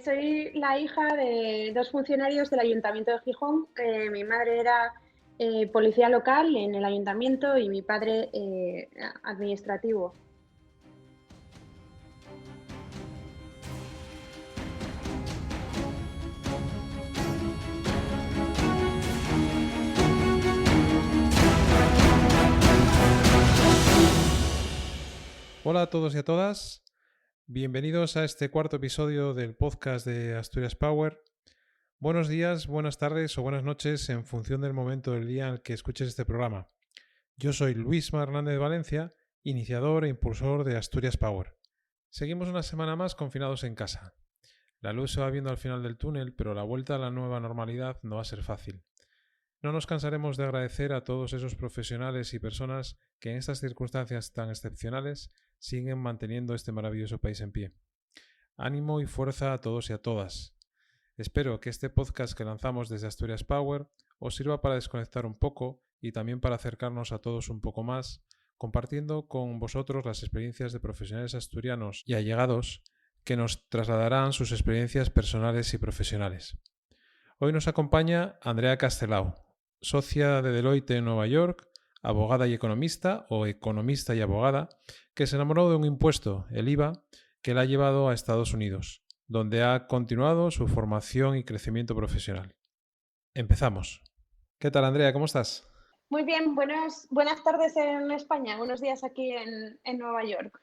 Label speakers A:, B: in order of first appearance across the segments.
A: Soy la hija de dos funcionarios del Ayuntamiento de Gijón. Mi madre era policía local en el ayuntamiento y mi padre administrativo.
B: Hola a todos y a todas, bienvenidos a este cuarto episodio del podcast de Asturias Power. Buenos días, buenas tardes o buenas noches en función del momento del día en el que escuches este programa. Yo soy Luis Hernández de Valencia, iniciador e impulsor de Asturias Power. Seguimos una semana más confinados en casa. La luz se va viendo al final del túnel, pero la vuelta a la nueva normalidad no va a ser fácil. No nos cansaremos de agradecer a todos esos profesionales y personas que en estas circunstancias tan excepcionales siguen manteniendo este maravilloso país en pie. Ánimo y fuerza a todos y a todas. Espero que este podcast que lanzamos desde Asturias Power os sirva para desconectar un poco y también para acercarnos a todos un poco más, compartiendo con vosotros las experiencias de profesionales asturianos y allegados que nos trasladarán sus experiencias personales y profesionales. Hoy nos acompaña Andrea Castelao, socia de Deloitte en Nueva York, abogada y economista, o economista y abogada, que se enamoró de un impuesto, el IVA, que la ha llevado a Estados Unidos, donde ha continuado su formación y crecimiento profesional. Empezamos. ¿Qué tal, Andrea? ¿Cómo estás?
A: Muy bien, buenas tardes en España, buenos días aquí en Nueva York.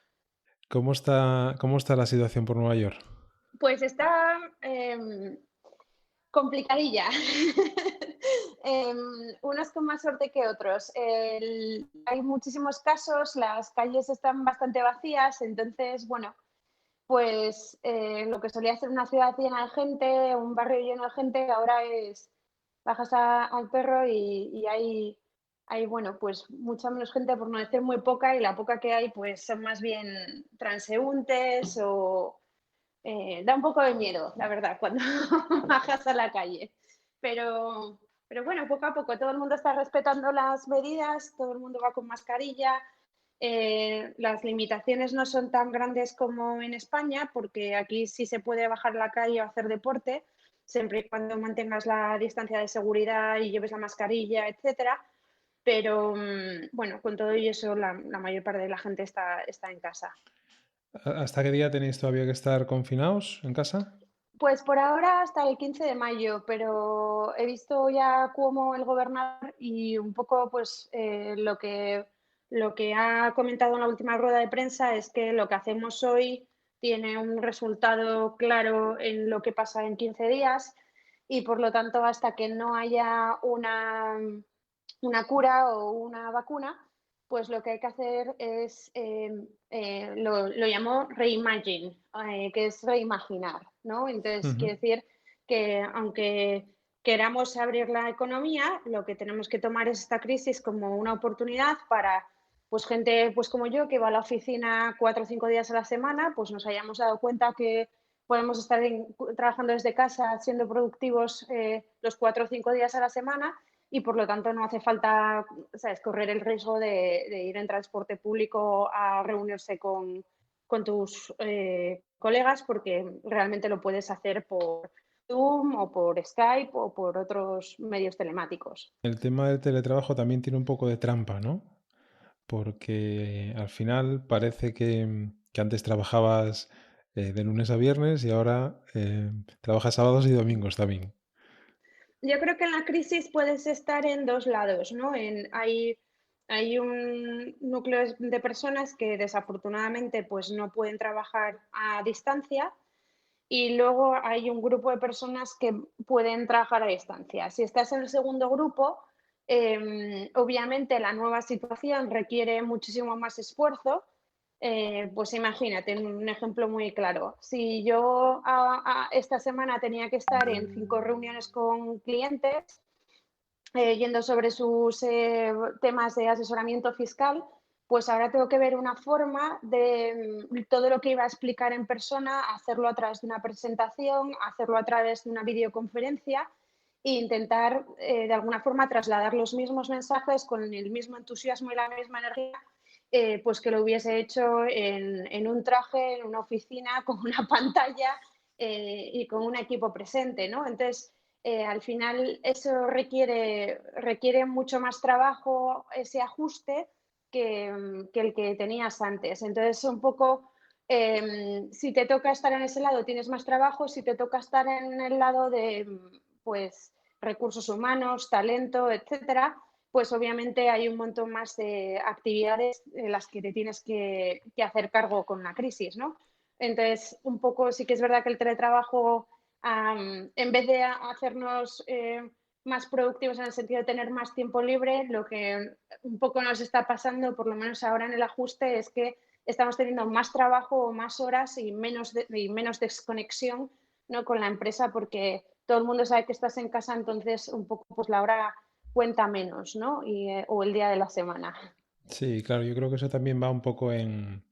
B: ¿Cómo está la situación por Nueva York?
A: Pues está complicadilla. Unos con más suerte que otros. Hay muchísimos casos, las calles están bastante vacías, entonces, bueno, pues lo que solía ser una ciudad llena de gente, un barrio lleno de gente, ahora bajas al perro y hay, bueno, pues mucha menos gente, por no decir muy poca, y la poca que hay, pues son más bien transeúntes o da un poco de miedo, la verdad, cuando bajas a la calle. Pero, pero bueno, poco a poco todo el mundo está respetando las medidas, todo el mundo va con mascarilla. Las limitaciones no son tan grandes como en España, porque aquí sí se puede bajar a la calle o hacer deporte, siempre y cuando mantengas la distancia de seguridad y lleves la mascarilla, etcétera. Pero bueno, con todo y eso, la mayor parte de la gente está en casa.
B: ¿Hasta qué día tenéis todavía que estar confinados en casa?
A: Pues por ahora hasta el 15 de mayo, pero he visto ya cómo el gobernador y un poco pues lo que ha comentado en la última rueda de prensa es que lo que hacemos hoy tiene un resultado claro en lo que pasa en 15 días y por lo tanto hasta que no haya una cura o una vacuna, pues lo que hay que hacer es, lo llamó reimagine, que es reimaginar, ¿no? Entonces,
B: Ujú.
A: quiere decir que aunque queramos abrir la economía, lo que tenemos que tomar es esta crisis como una oportunidad para, pues gente pues como yo, que va a la oficina 4 o 5 días a la semana, pues nos hayamos dado cuenta que podemos estar trabajando desde casa, siendo productivos los 4 o 5 días a la semana y por lo tanto no hace falta, ¿sabes?, correr el riesgo de ir en transporte público a reunirse con tus colegas porque realmente lo puedes hacer por Zoom o por Skype o por otros medios telemáticos.
B: El tema del teletrabajo también tiene un poco de trampa, ¿no? Porque al final parece que antes trabajabas de lunes a viernes y ahora trabajas sábados y domingos también.
A: Yo creo que en la crisis puedes estar en dos lados, ¿no? Hay un núcleo de personas que desafortunadamente pues no pueden trabajar a distancia y luego hay un grupo de personas que pueden trabajar a distancia. Si estás en el segundo grupo, obviamente la nueva situación requiere muchísimo más esfuerzo. Pues imagínate, un ejemplo muy claro. Si yo esta semana tenía que estar en 5 reuniones con clientes, yendo sobre sus temas de asesoramiento fiscal, pues ahora tengo que ver una forma de todo lo que iba a explicar en persona, hacerlo a través de una presentación, hacerlo a través de una videoconferencia e intentar de alguna forma trasladar los mismos mensajes con el mismo entusiasmo y la misma energía, pues que lo hubiese hecho en un traje, en una oficina, con una pantalla y con un equipo presente, ¿no? Entonces, al final eso requiere mucho más trabajo, ese ajuste, que el que tenías antes. Entonces, un poco, si te toca estar en ese lado, tienes más trabajo; si te toca estar en el lado de, pues, recursos humanos, talento, etcétera, pues obviamente hay un montón más de actividades en las que te tienes que hacer cargo con la crisis, ¿no? Entonces, un poco sí que es verdad que el teletrabajo, en vez de hacernos más productivos en el sentido de tener más tiempo libre, lo que un poco nos está pasando, por lo menos ahora en el ajuste, es que estamos teniendo más trabajo o más horas y menos desconexión, ¿no?, con la empresa, porque todo el mundo sabe que estás en casa, entonces un poco pues la hora cuenta menos, ¿no? O el día de la semana.
B: Sí, claro, yo creo que eso también va un poco en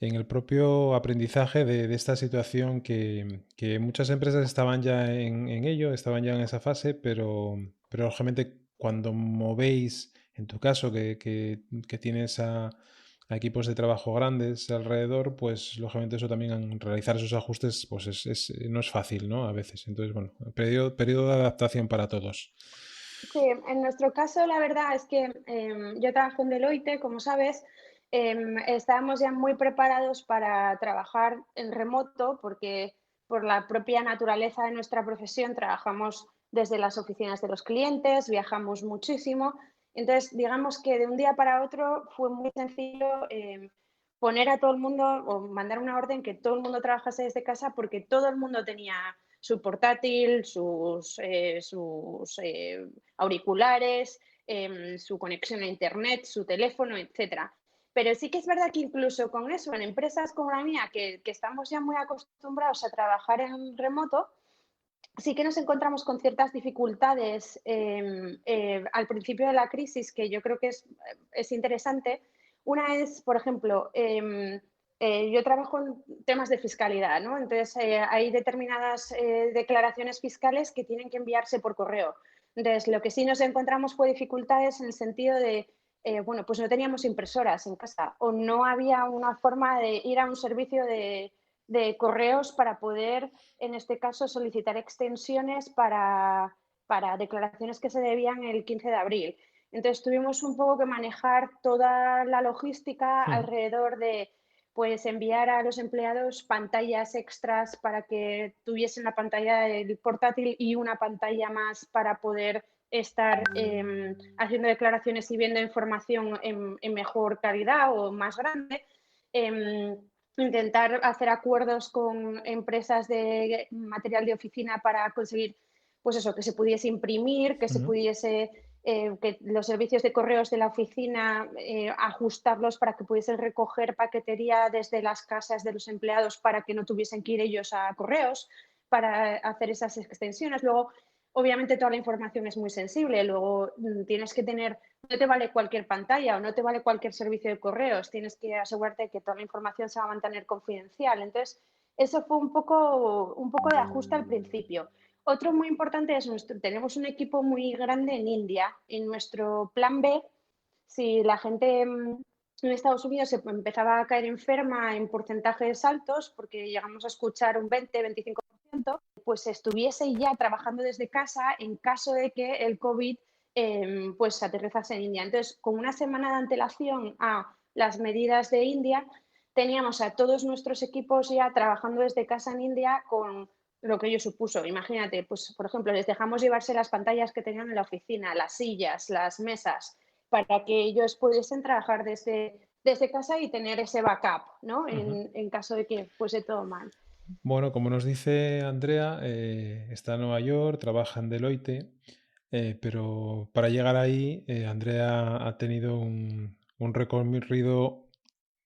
B: el propio aprendizaje de esta situación que muchas empresas estaban ya en ello, estaban ya en esa fase, pero lógicamente cuando movéis, en tu caso, que tienes a equipos de trabajo grandes alrededor, pues lógicamente eso también, realizar esos ajustes, pues no es fácil, ¿no? A veces. Entonces, bueno, periodo de adaptación para todos.
A: Sí, en nuestro caso, la verdad es que yo trabajo en Deloitte, como sabes. Estábamos ya muy preparados para trabajar en remoto, porque por la propia naturaleza de nuestra profesión trabajamos desde las oficinas de los clientes, viajamos muchísimo. Entonces, digamos que de un día para otro fue muy sencillo poner a todo el mundo o mandar una orden que todo el mundo trabajase desde casa, porque todo el mundo tenía su portátil, sus auriculares, su conexión a internet, su teléfono, etcétera. Pero sí que es verdad que incluso con eso, en empresas como la mía, que estamos ya muy acostumbrados a trabajar en remoto, sí que nos encontramos con ciertas dificultades al principio de la crisis, que yo creo que es interesante. Una es, por ejemplo, yo trabajo en temas de fiscalidad, ¿no? Entonces, hay determinadas declaraciones fiscales que tienen que enviarse por correo. Entonces, lo que sí nos encontramos fue dificultades en el sentido de, bueno, pues no teníamos impresoras en casa, o no había una forma de ir a un servicio de correos para poder, en este caso, solicitar extensiones para declaraciones que se debían el 15 de abril. Entonces, tuvimos un poco que manejar toda la logística
B: Ujú.
A: alrededor de, pues, enviar a los empleados pantallas extras para que tuviesen la pantalla del portátil y una pantalla más para poder estar haciendo declaraciones y viendo información en mejor calidad o más grande. Em, Intentar hacer acuerdos con empresas de material de oficina para conseguir, pues eso, que se pudiese imprimir, que se
B: Ujú.
A: pudiese, que los servicios de correos de la oficina, ajustarlos para que pudiesen recoger paquetería desde las casas de los empleados, para que no tuviesen que ir ellos a correos para hacer esas extensiones. Luego, obviamente, toda la información es muy sensible. Luego, tienes que tener, no te vale cualquier pantalla o no te vale cualquier servicio de correos, tienes que asegurarte de que toda la información se va a mantener confidencial. Entonces, eso fue un poco de ajuste al principio. Otro muy importante es tenemos un equipo muy grande en India. En nuestro plan B, si la gente en Estados Unidos se empezaba a caer enferma en porcentajes altos, porque llegamos a escuchar un 20-25%, pues estuviese ya trabajando desde casa en caso de que el COVID pues aterrizase en India. Entonces, con una semana de antelación a las medidas de India, teníamos a todos nuestros equipos ya trabajando desde casa en India, con lo que ello supuso. Imagínate, pues por ejemplo, les dejamos llevarse las pantallas que tenían en la oficina, las sillas, las mesas, para que ellos pudiesen trabajar desde casa y tener ese backup, ¿no?
B: Ujú.
A: En caso de que fuese todo mal.
B: Bueno, como nos dice Andrea, está en Nueva York, trabaja en Deloitte, pero para llegar ahí, Andrea ha tenido un recorrido,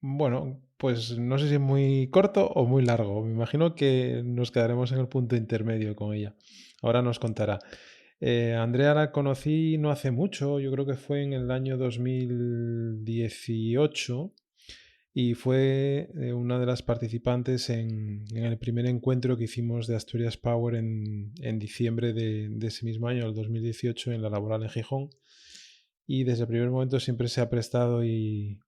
B: bueno, pues no sé si muy corto o muy largo. Me imagino que nos quedaremos en el punto intermedio con ella. Ahora nos contará. Andrea la conocí no hace mucho, yo creo que fue en el año 2018 y fue una de las participantes en el primer encuentro que hicimos de Asturias Power en diciembre de ese mismo año, el 2018, en la Laboral en Gijón. Y desde el primer momento siempre se ha prestado y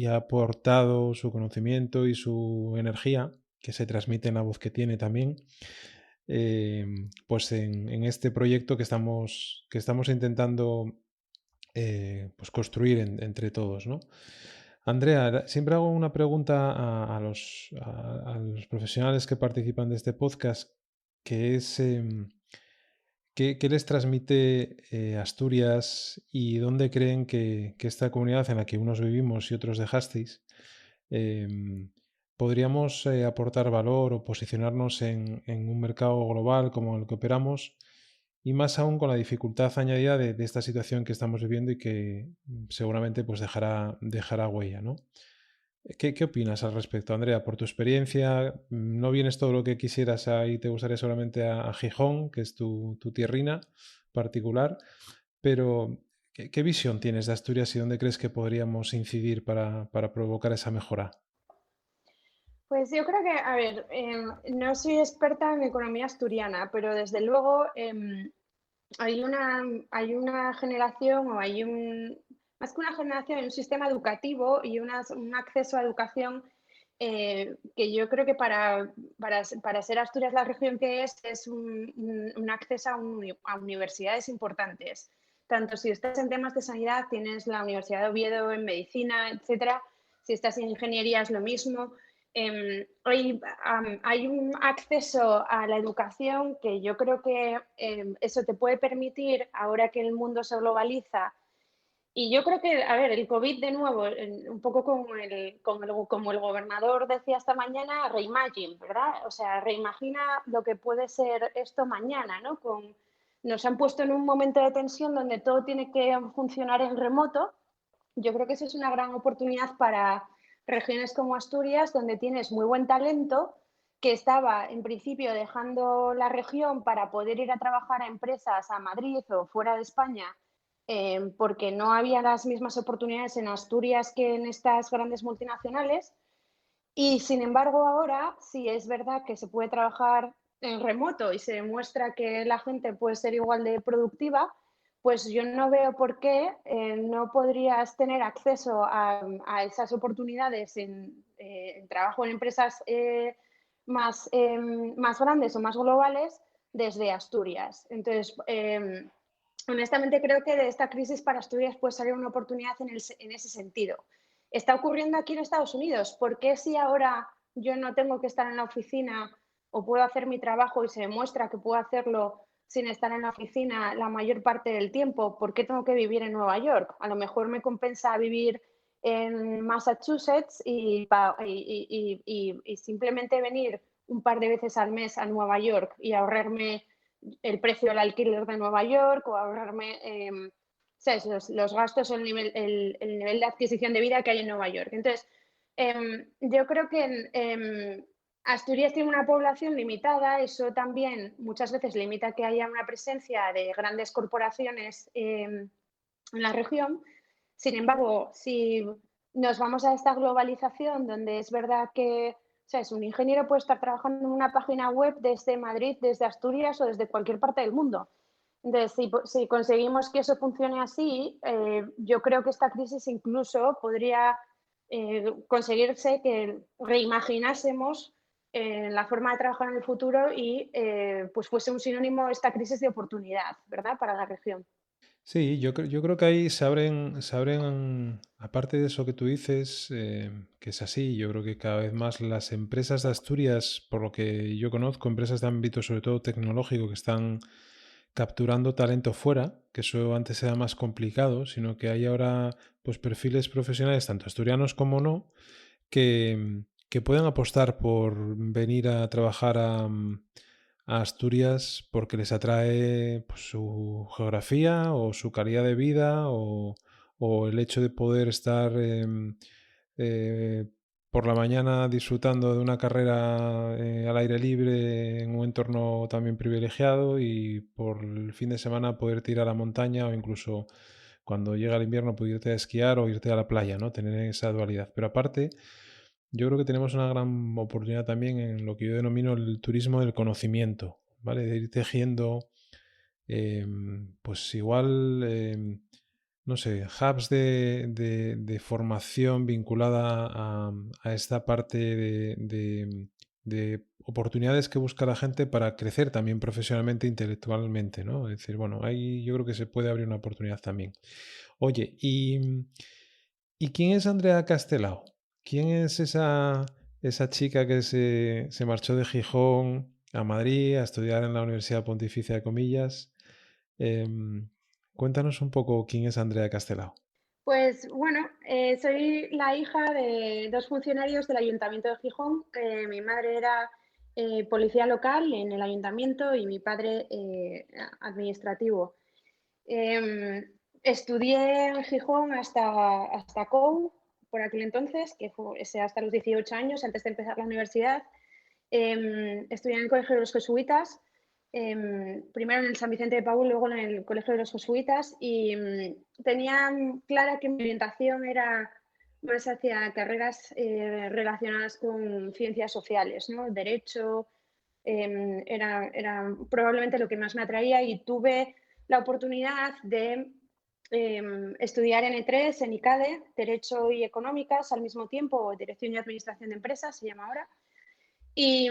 B: ha aportado su conocimiento y su energía que se transmite en la voz que tiene también, pues en este proyecto que estamos intentando pues construir entre todos, ¿no? Andrea, siempre hago una pregunta a los profesionales que participan de este podcast, que es ¿qué les transmite Asturias y dónde creen que esta comunidad en la que unos vivimos y otros dejasteis, podríamos aportar valor o posicionarnos en un mercado global como el que operamos? Y más aún con la dificultad añadida de esta situación que estamos viviendo y que seguramente pues dejará huella, ¿no? ¿Qué opinas al respecto, Andrea? Por tu experiencia, no vienes todo lo que quisieras ahí, te gustaría solamente a Gijón, que es tu tierrina particular, pero ¿qué visión tienes de Asturias y dónde crees que podríamos incidir para provocar esa mejora?
A: Pues yo creo que, a ver, no soy experta en economía asturiana, pero desde luego hay una generación o más que una generación, hay un sistema educativo y un acceso a educación que yo creo que para ser Asturias la región que es un acceso a universidades importantes. Tanto si estás en temas de sanidad, tienes la Universidad de Oviedo en medicina, etcétera. Si estás en ingeniería es lo mismo. Hay un acceso a la educación que yo creo que eso te puede permitir, ahora que el mundo se globaliza, y yo creo que, a ver, el COVID de nuevo, un poco como el gobernador decía esta mañana, reimagine, ¿verdad? O sea, reimagina lo que puede ser esto mañana, ¿no? Nos han puesto en un momento de tensión donde todo tiene que funcionar en remoto. Yo creo que eso es una gran oportunidad para regiones como Asturias, donde tienes muy buen talento, que estaba en principio dejando la región para poder ir a trabajar a empresas a Madrid o fuera de España, porque no había las mismas oportunidades en Asturias que en estas grandes multinacionales. Y sin embargo, ahora sí es verdad que se puede trabajar en remoto y se demuestra que la gente puede ser igual de productiva, pues yo no veo por qué no podrías tener acceso a esas oportunidades en trabajo en empresas más grandes o más globales desde Asturias. Entonces, honestamente creo que de esta crisis para Asturias puede salir una oportunidad en ese sentido. Está ocurriendo aquí en Estados Unidos. ¿Por qué si ahora yo no tengo que estar en la oficina o puedo hacer mi trabajo y se demuestra que puedo hacerlo sin estar en la oficina la mayor parte del tiempo? ¿Por qué tengo que vivir en Nueva York? A lo mejor me compensa vivir en Massachusetts y simplemente venir un par de veces al mes a Nueva York y ahorrarme el precio del alquiler de Nueva York o ahorrarme ¿sabes? Los gastos o el nivel de adquisición de vida que hay en Nueva York. Entonces, yo creo que Asturias tiene una población limitada, eso también muchas veces limita que haya una presencia de grandes corporaciones en la región. Sin embargo, si nos vamos a esta globalización, donde es verdad que, ¿sabes? Un ingeniero puede estar trabajando en una página web desde Madrid, desde Asturias o desde cualquier parte del mundo. Entonces, si conseguimos que eso funcione así, yo creo que esta crisis incluso podría conseguirse que reimaginásemos la forma de trabajar en el futuro y pues fuese un sinónimo esta crisis de oportunidad, ¿verdad? Para la región.
B: Sí, yo creo que ahí se abren, aparte de eso que tú dices, que es así, yo creo que cada vez más las empresas de Asturias, por lo que yo conozco, empresas de ámbito sobre todo tecnológico que están capturando talento fuera, que eso antes era más complicado, sino que hay ahora pues perfiles profesionales, tanto asturianos como no, que pueden apostar por venir a trabajar a Asturias porque les atrae pues, su geografía o su calidad de vida o el hecho de poder estar eh, por la mañana disfrutando de una carrera al aire libre en un entorno también privilegiado y por el fin de semana poder ir a la montaña o incluso cuando llega el invierno poder irte a esquiar o irte a la playa, ¿no? Tener esa dualidad. Pero aparte, yo creo que tenemos una gran oportunidad también en lo que yo denomino el turismo del conocimiento, ¿vale? De ir tejiendo, pues igual, no sé, hubs de formación vinculada a esta parte de oportunidades que busca la gente para crecer también profesionalmente e intelectualmente, ¿no? Es decir, bueno, ahí yo creo que se puede abrir una oportunidad también. Oye, ¿y quién es Andrea Castelao? ¿Quién es esa chica que se marchó de Gijón a Madrid a estudiar en la Universidad Pontificia de Comillas? Em, Cuéntanos un poco quién es Andrea Castelao.
A: Pues bueno, soy la hija de dos funcionarios del Ayuntamiento de Gijón. Mi madre era policía local en el ayuntamiento y mi padre administrativo. Estudié en Gijón hasta COU, por aquel entonces, que fue hasta los 18 años, antes de empezar la universidad. Estudié en el Colegio de los Jesuitas, primero en el San Vicente de Paúl, luego en el Colegio de los Jesuitas, y tenía clara que mi orientación era más hacia carreras relacionadas con ciencias sociales, ¿no? Derecho, era probablemente lo que más me atraía, y tuve la oportunidad de estudiar en E3, en ICADE, Derecho y Económicas al mismo tiempo, o Dirección y Administración de Empresas se llama ahora. Y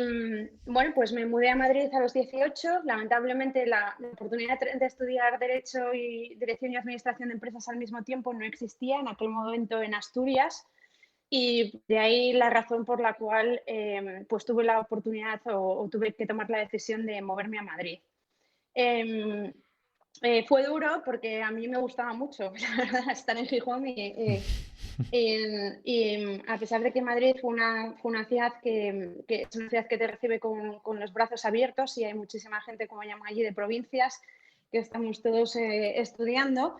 A: bueno, pues me mudé a Madrid a los 18. Lamentablemente la oportunidad de estudiar Derecho y Dirección y Administración de Empresas al mismo tiempo no existía en aquel momento en Asturias, y de ahí la razón por la cual pues tuve la oportunidad o tuve que tomar la decisión de moverme a Madrid. Em, Fue duro porque a mí me gustaba mucho estar en Gijón y a pesar de que Madrid fue una ciudad que es una ciudad que te recibe con los brazos abiertos, y hay muchísima gente, como llaman allí, de provincias, que estamos todos estudiando,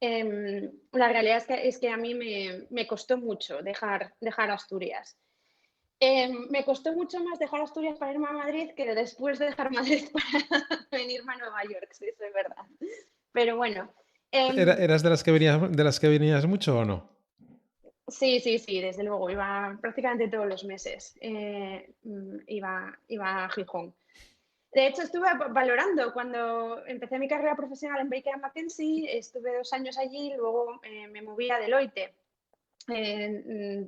A: la realidad es que a mí me costó mucho dejar Asturias. Me costó mucho más dejar Asturias para irme a Madrid que después de dejar Madrid para venirme a Nueva York, sí, eso es verdad. Pero bueno,
B: ¿Eras de las que venías mucho o no?
A: sí, sí, sí, desde luego, iba prácticamente todos los meses, iba a Gijón. De hecho, estuve valorando cuando empecé mi carrera profesional en Baker McKenzie, estuve 2 años allí, luego me moví a Deloitte.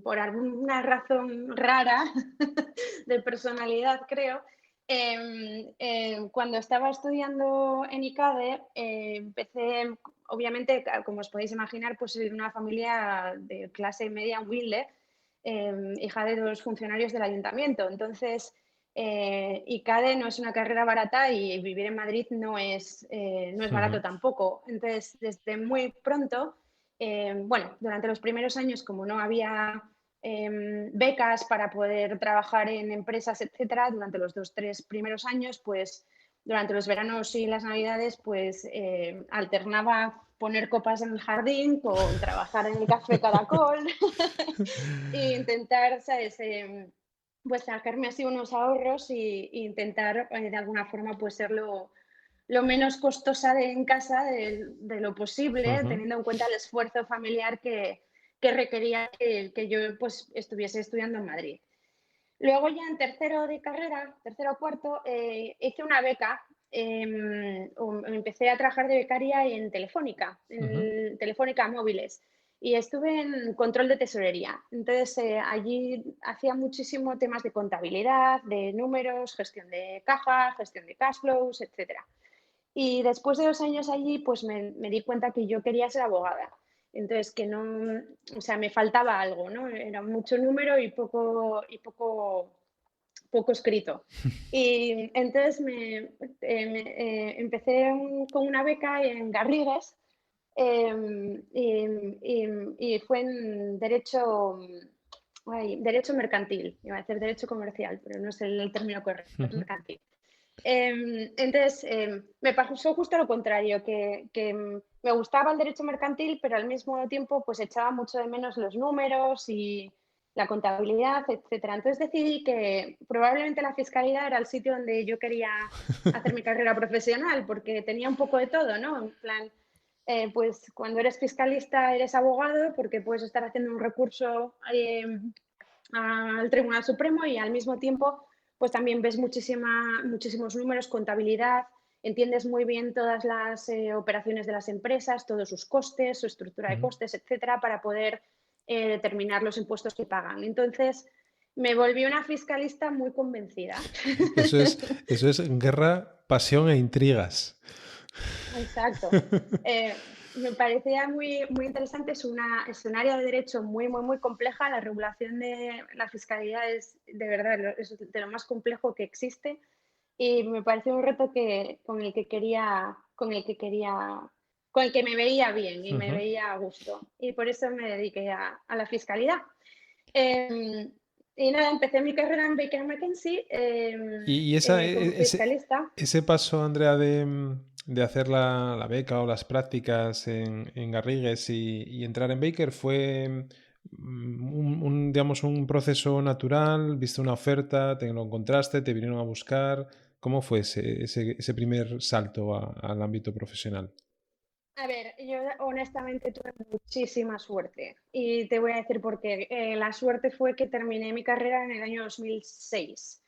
A: Por alguna razón rara de personalidad, creo, cuando estaba estudiando en ICADE, empecé, obviamente, como os podéis imaginar, pues soy de una familia de clase media humilde, hija de dos funcionarios del ayuntamiento. Entonces, ICADE no es una carrera barata y vivir en Madrid no es barato
B: Ujú,
A: tampoco. Entonces, desde muy pronto, bueno, durante los primeros años, como no había becas para poder trabajar en empresas, etcétera, durante los 2, 3 primeros años, pues durante los veranos y las navidades, pues alternaba poner copas en el jardín con trabajar en el Café Caracol e intentar, ¿sabes? Pues sacarme así unos ahorros e intentar de alguna forma pues ser lo menos costosa en casa de lo posible,
B: ujú,
A: teniendo en cuenta el esfuerzo familiar que requería que yo pues estuviese estudiando en Madrid. Luego ya en tercero de carrera, tercero o cuarto, hice una beca. Empecé a trabajar de becaria en Telefónica,
B: ujú,
A: en Telefónica Móviles, y estuve en control de tesorería. Entonces, allí hacía muchísimo temas de contabilidad, de números, gestión de caja, gestión de cash flows, etcétera. Y después de 2 años allí, pues me di cuenta que yo quería ser abogada. Entonces, que no, o sea, me faltaba algo, ¿no? Era mucho número poco escrito. Y entonces empecé con una beca en Garrigues, y fue en derecho mercantil, iba a decir derecho comercial, pero no es el término correcto, es
B: ujú,
A: mercantil. Entonces, me pasó justo lo contrario, que me gustaba el derecho mercantil, pero al mismo tiempo pues echaba mucho de menos los números y la contabilidad, etcétera. Entonces decidí que probablemente la fiscalidad era el sitio donde yo quería hacer mi carrera profesional, porque tenía un poco de todo, ¿no? En plan, pues cuando eres fiscalista eres abogado, porque puedes estar haciendo un recurso al Tribunal Supremo, y al mismo tiempo pues también ves muchísimos números, contabilidad, entiendes muy bien todas las operaciones de las empresas, todos sus costes, su estructura de
B: ujú.
A: costes, etcétera, para poder determinar los impuestos que pagan. Entonces, Me volví una fiscalista muy convencida.
B: Eso es guerra, pasión e intrigas.
A: Exacto. Me parecía muy, muy interesante, es un área de derecho muy, muy, muy compleja. La regulación de la fiscalidad es de verdad es de lo más complejo que existe y me pareció un reto con el que me veía bien y me
B: Ujú.
A: veía a gusto. Y por eso me dediqué a la fiscalidad. Em, y nada, empecé mi carrera en Baker McKenzie
B: Y
A: como fiscalista.
B: ese paso, Andrea, de hacer la beca o las prácticas en Garrigues y entrar en Baker fue digamos, un proceso natural, viste una oferta, te lo encontraste, te vinieron a buscar. ¿Cómo fue ese primer salto al ámbito profesional?
A: A ver, yo honestamente tuve muchísima suerte y te voy a decir por qué. La suerte fue que terminé mi carrera en el año 2006.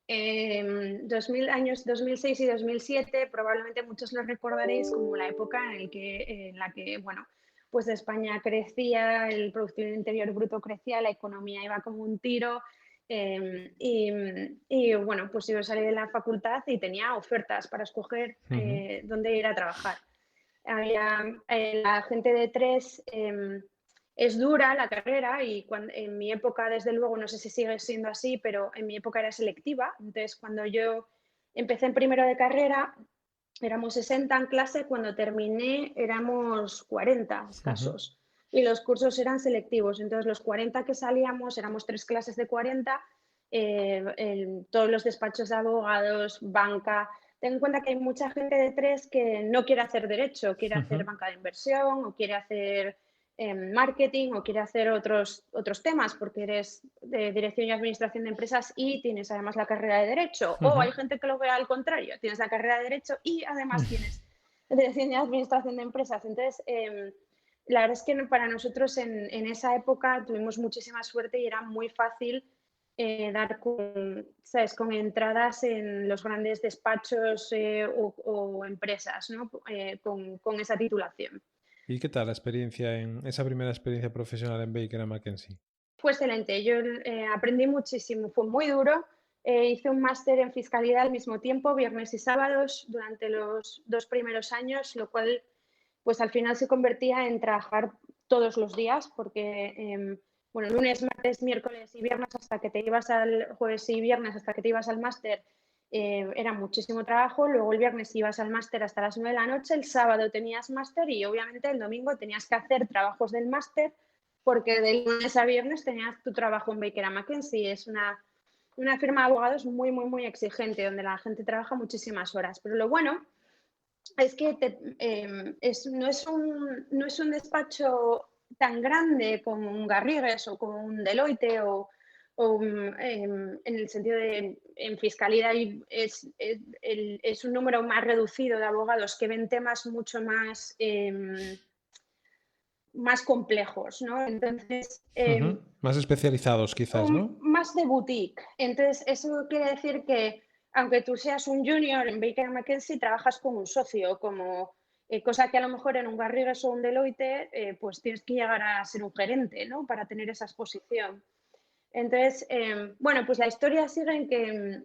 A: 2006 y 2007 probablemente muchos lo recordaréis como la época en la que, bueno, pues España crecía, el Producto Interior Bruto crecía, la economía iba como un tiro. Bueno, pues yo salí de la facultad y tenía ofertas para escoger
B: Ujú,
A: dónde ir a trabajar. La gente de tres es dura la carrera y en mi época, desde luego, no sé si sigue siendo así, pero en mi época era selectiva. Entonces, cuando yo empecé en primero de carrera, éramos 60 en clase, cuando terminé éramos 40
B: ujú,
A: escasos y los cursos eran selectivos. Entonces, los 40 que salíamos, éramos 3 clases de 40, en todos los despachos de abogados, banca. Ten en cuenta que hay mucha gente de tres que no quiere hacer derecho, quiere hacer
B: ujú,
A: banca de inversión o quiere hacer marketing o quiere hacer otros temas porque eres de dirección y administración de empresas y tienes además la carrera de derecho. O
B: ujú.
A: hay gente que lo ve al contrario, tienes la carrera de derecho y además tienes dirección y administración de empresas. Entonces, la verdad es que para nosotros en esa época tuvimos muchísima suerte y era muy fácil dar con, ¿sabes? Con entradas en los grandes despachos o empresas, ¿no? Con esa titulación.
B: ¿Y qué tal la experiencia esa primera experiencia profesional en Baker McKenzie?
A: Fue excelente, yo aprendí muchísimo, fue muy duro. Hice un máster en fiscalidad al mismo tiempo, viernes y sábados, durante los 2 primeros años, lo cual pues al final se convertía en trabajar todos los días, porque bueno, lunes, martes, miércoles y viernes hasta que te ibas al jueves y viernes hasta que te ibas al máster, era muchísimo trabajo. Luego el viernes ibas al máster hasta las 9 de la noche, el sábado tenías máster y obviamente el domingo tenías que hacer trabajos del máster porque de lunes a viernes tenías tu trabajo en Baker McKenzie. Es una firma de abogados muy, muy, muy exigente, donde la gente trabaja muchísimas horas. Pero lo bueno es que no es un despacho tan grande como un Garrigues o como un Deloitte en el sentido de en fiscalidad es un número más reducido de abogados que ven temas mucho más complejos, ¿no? Entonces,
B: Ujú. Más especializados, quizás, ¿no?
A: más de boutique. Entonces, eso quiere decir que aunque tú seas un junior en Baker McKenzie, trabajas con un socio, como cosa que a lo mejor en un Garrigues o un Deloitte, pues tienes que llegar a ser un gerente, ¿no? Para tener esa exposición. Entonces, bueno, pues la historia sigue en que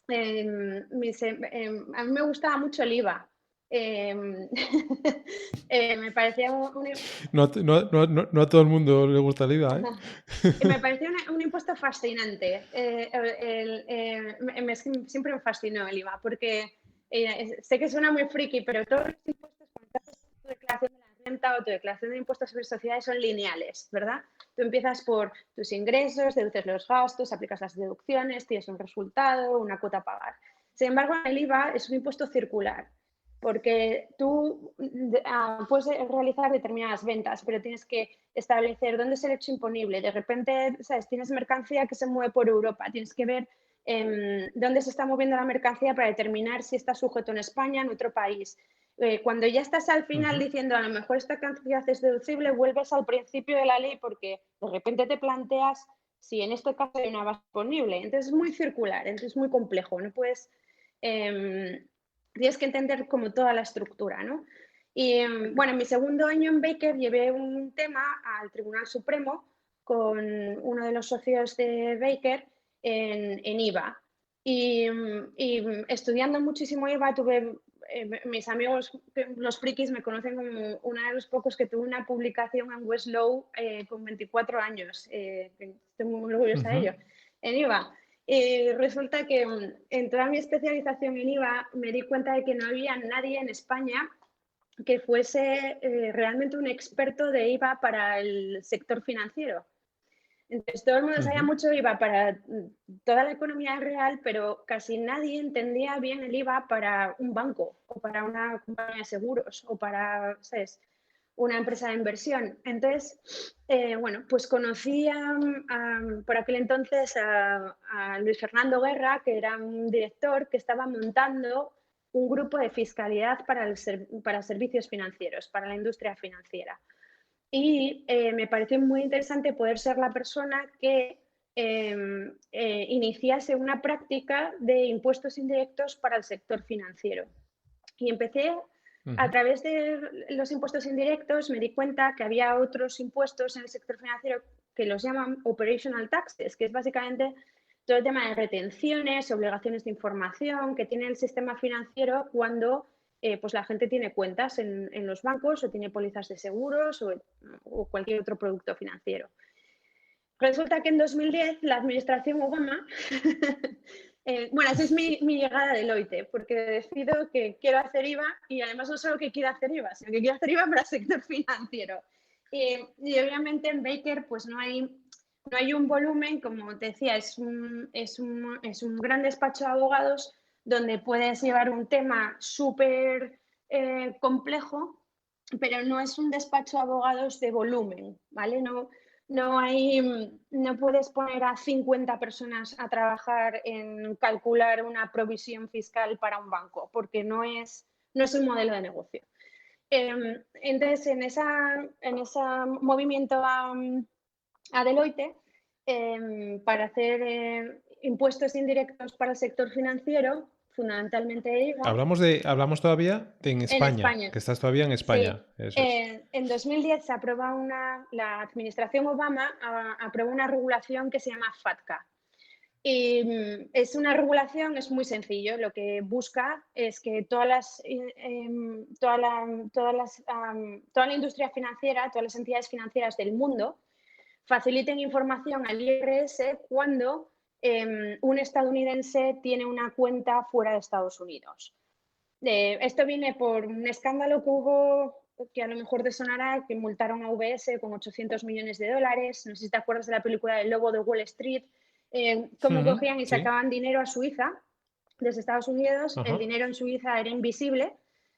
A: a mí me gustaba mucho el IVA. Em, me parecía
B: No, no a todo el mundo le gusta el IVA, ¿eh?
A: me pareció un impuesto fascinante. Siempre me fascinó el IVA, porque sé que suena muy friki, pero todos los impuestos, cuando haces tu declaración de la renta o tu declaración de impuestos sobre sociedades, son lineales, ¿verdad? Tú empiezas por tus ingresos, deduces los gastos, aplicas las deducciones, tienes un resultado, una cuota a pagar. Sin embargo, el IVA es un impuesto circular, porque tú puedes realizar determinadas ventas, pero tienes que establecer dónde es el hecho imponible. De repente, ¿sabes? Tienes mercancía que se mueve por Europa, tienes que ver dónde se está moviendo la mercancía para determinar si está sujeto en España, en otro país. Cuando ya estás al final
B: Ujú.
A: diciendo a lo mejor esta cantidad es deducible, vuelves al principio de la ley porque de repente te planteas si en este caso hay una base disponible. Entonces es muy circular, entonces es muy complejo. No puedes, tienes que entender como toda la estructura, ¿no? Y bueno, en mi segundo año en Baker llevé un tema al Tribunal Supremo con uno de los socios de Baker en IVA. Y estudiando muchísimo IVA tuve, mis amigos, los frikis, me conocen como una de los pocos que tuvo una publicación en Westlaw con 24 años. Estoy muy orgullosa de ello, en IVA. Resulta que en toda mi especialización en IVA me di cuenta de que no había nadie en España que fuese realmente un experto de IVA para el sector financiero. Entonces, todo el mundo sabía mucho IVA para toda la economía real, pero casi nadie entendía bien el IVA para un banco o para una compañía de seguros o para, ¿sabes?, una empresa de inversión. Entonces, bueno, pues conocí por aquel entonces a Luis Fernando Guerra, que era un director que estaba montando un grupo de fiscalidad para servicios financieros, para la industria financiera. Y me pareció muy interesante poder ser la persona que iniciase una práctica de impuestos indirectos para el sector financiero. Y empecé a través de los impuestos indirectos, me di cuenta que había otros impuestos en el sector financiero que los llaman operational taxes, que es básicamente todo el tema de retenciones, obligaciones de información que tiene el sistema financiero cuando pues la gente tiene cuentas en los bancos o tiene pólizas de seguros o cualquier otro producto financiero. Resulta que en 2010 la administración Obama, bueno, así es mi llegada a Deloitte, porque decido que quiero hacer IVA y además no solo que quiero hacer IVA, sino que quiero hacer IVA para el sector financiero. Y obviamente en Baker pues no hay un volumen, como te decía, es un gran despacho de abogados donde puedes llevar un tema súper complejo, pero no es un despacho de abogados de volumen, ¿vale? No puedes poner a 50 personas a trabajar en calcular una provisión fiscal para un banco, porque no es un modelo de negocio. Entonces, en ese movimiento a Deloitte, para hacer impuestos indirectos para el sector financiero, fundamentalmente IVA.
B: Hablamos todavía en España, que estás todavía en España.
A: Sí.
B: Eso es.
A: En 2010 se aprueba la administración Obama aprobó una regulación que se llama FATCA. Y es una regulación, es muy sencillo. Lo que busca es que toda la industria financiera, todas las entidades financieras del mundo faciliten información al IRS cuando un estadounidense tiene una cuenta fuera de Estados Unidos. Esto viene por un escándalo que hubo, que a lo mejor te sonará, que multaron a UBS con $800 millones. No sé si te acuerdas de la película El Lobo de Wall Street, cómo cogían y sacaban dinero a Suiza desde Estados Unidos. El dinero en Suiza era invisible